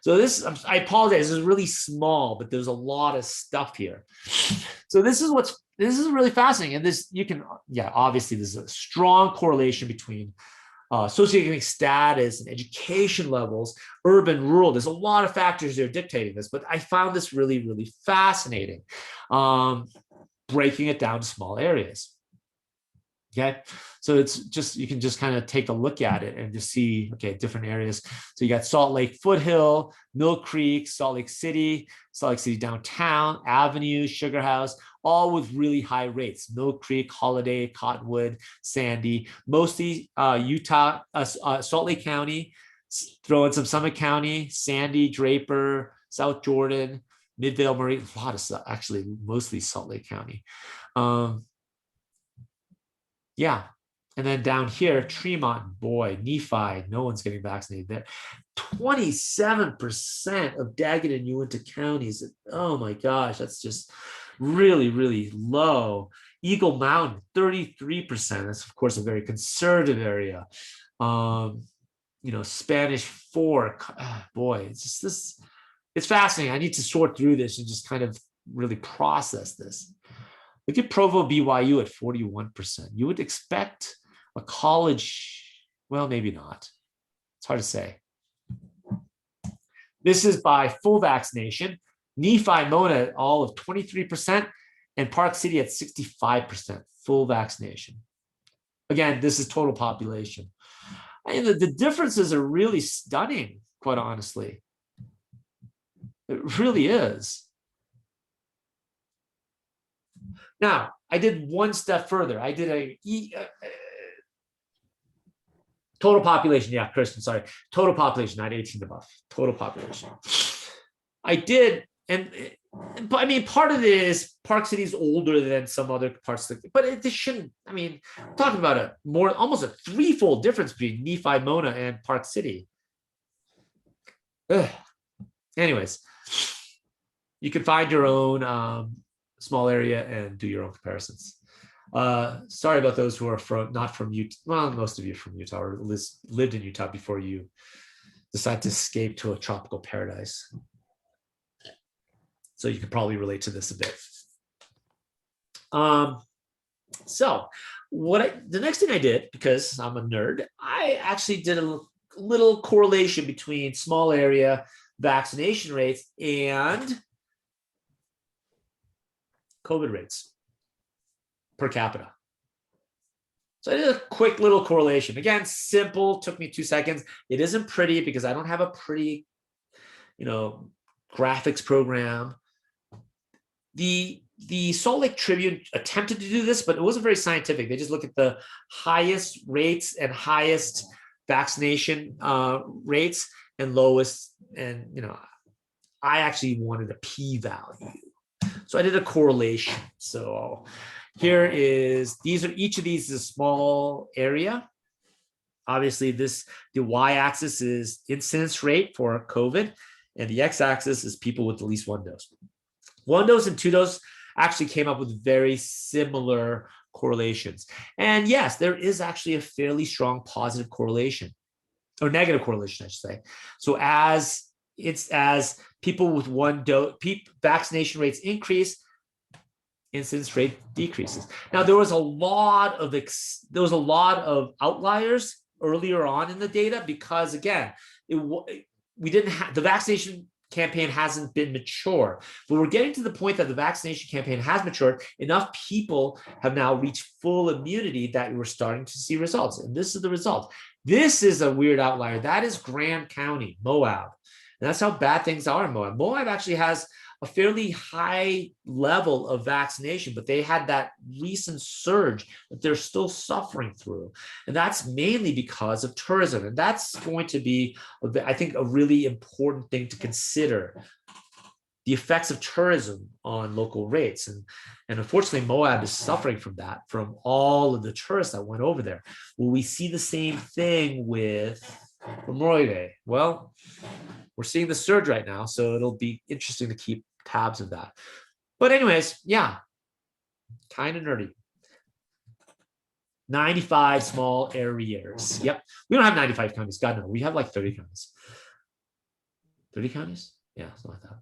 So this, I apologize, this is really small, but there's a lot of stuff here. So this is really fascinating. And this, you can, yeah, obviously there's a strong correlation between socioeconomic status and education levels, urban, rural. There's a lot of factors that are dictating this, but I found this really, really fascinating, breaking it down to small areas. Okay, so it's just, you can just kind of take a look at it and just see, okay, different areas. So you got Salt Lake Foothill, Mill Creek, Salt Lake City downtown, Avenue, Sugar House, all with really high rates. Mill Creek, Holiday, Cottonwood, Sandy, mostly Utah, Salt Lake County, throw in some Summit County, Sandy, Draper, South Jordan, Midvale, Murray, a lot of, actually mostly Salt Lake County. Yeah. And then down here, Tremont, boy, Nephi, no one's getting vaccinated there. 27% of Daggett and Uinta counties. Oh my gosh, that's just really, really low. Eagle Mountain, 33%. That's of course a very conservative area. You know, Spanish Fork, boy, it's just this, it's fascinating. I need to sort through this and just kind of really process this. Look at Provo, BYU at 41%. You would expect a college, well, maybe not. It's hard to say. This is by full vaccination. Nephi, Mona, all of 23%, and Park City at 65% full vaccination. Again, this is total population. And the differences are really stunning, quite honestly. It really is. Now, I did one step further. I did a total population. Yeah, Kristen, sorry. Total population, not 18 above. Total population. I did, and I mean, part of it is Park City is older than some other parts of the, but this shouldn't, I mean, I'm talking about a more, almost a threefold difference between Nephi, Mona, and Park City. Ugh. Anyways, you can find your own small area and do your own comparisons. Sorry about those who are not from Utah. Well, most of you are from Utah or lived in Utah before you decide to escape to a tropical paradise. So you can probably relate to this a bit. So the next thing I did, because I'm a nerd, I actually did a little correlation between small area vaccination rates and COVID rates per capita. So I did a quick little correlation. Again, simple, took me 2 seconds. It isn't pretty because I don't have a pretty, graphics program. The Salt Lake Tribune attempted to do this, but it wasn't very scientific. They just look at the highest rates and highest vaccination rates and lowest. And, I actually wanted a p-value. So I did a correlation. So here is, each of these is a small area. Obviously the y-axis is incidence rate for COVID, and the x-axis is people with at least one dose. 1 dose and 2 dose actually came up with very similar correlations. And yes, there is actually a fairly strong positive correlation, or negative correlation, I should say. So as people with 1 dose, vaccination rates increase, incidence rate decreases. Now, there was a lot of outliers earlier on in the data because, again, we didn't have the vaccination campaign hasn't been mature, but we're getting to the point that the vaccination campaign has matured. Enough people have now reached full immunity that we're starting to see results. And this is the result. This is a weird outlier. That is Graham County, Moab. And that's how bad things are in Moab. Moab actually has a fairly high level of vaccination, but they had that recent surge that they're still suffering through. And that's mainly because of tourism. And that's going to be, I think, a really important thing to consider. the effects of tourism on local rates. And unfortunately, Moab is suffering from that, from all of the tourists that went over there. Will we see the same thing with Memorial Day? Well, we're seeing the surge right now, so it'll be interesting to keep tabs of that. But anyways, yeah, kind of nerdy. 95 small areas. Yep. We don't have 95 counties. God, no. We have like 30 counties. 30 counties? Yeah, something like that.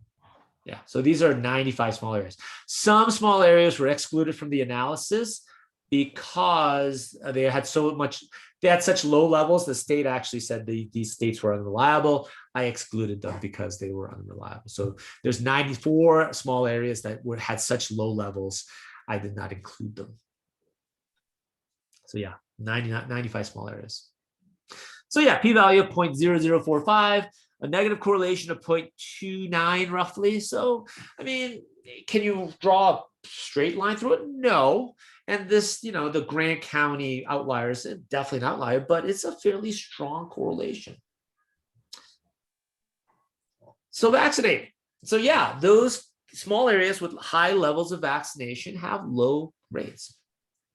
Yeah. So these are 95 small areas. Some small areas were excluded from the analysis because they had such low levels. The state actually said these states were unreliable. I excluded them because they were unreliable. So there's 94 small areas that had such low levels. I did not include them. So yeah, 95 small areas. So yeah, p-value of 0.0045, a negative correlation of 0.29 roughly. So, I mean, can you draw a straight line through it? No. And this, the Grant County outlier is definitely an outlier, but it's a fairly strong correlation. So vaccinate. So yeah, those small areas with high levels of vaccination have low rates.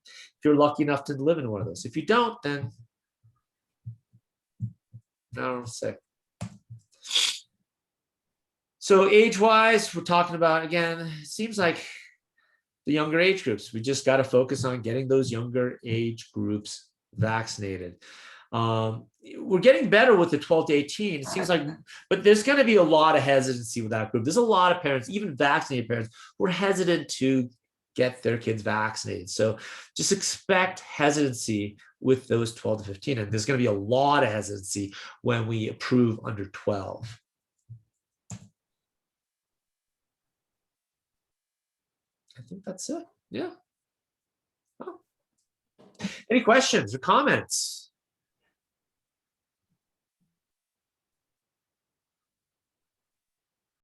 If you're lucky enough to live in one of those. If you don't, then I don't say. So age-wise, we're talking about, again, it seems like the younger age groups. We just got to focus on getting those younger age groups vaccinated. We're getting better with the 12 to 18. It seems like, but there's going to be a lot of hesitancy with that group. There's a lot of parents, even vaccinated parents, who are hesitant to get their kids vaccinated. So just expect hesitancy with those 12 to 15. And there's going to be a lot of hesitancy when we approve under 12. I think that's it. Yeah. Oh. Any questions or comments?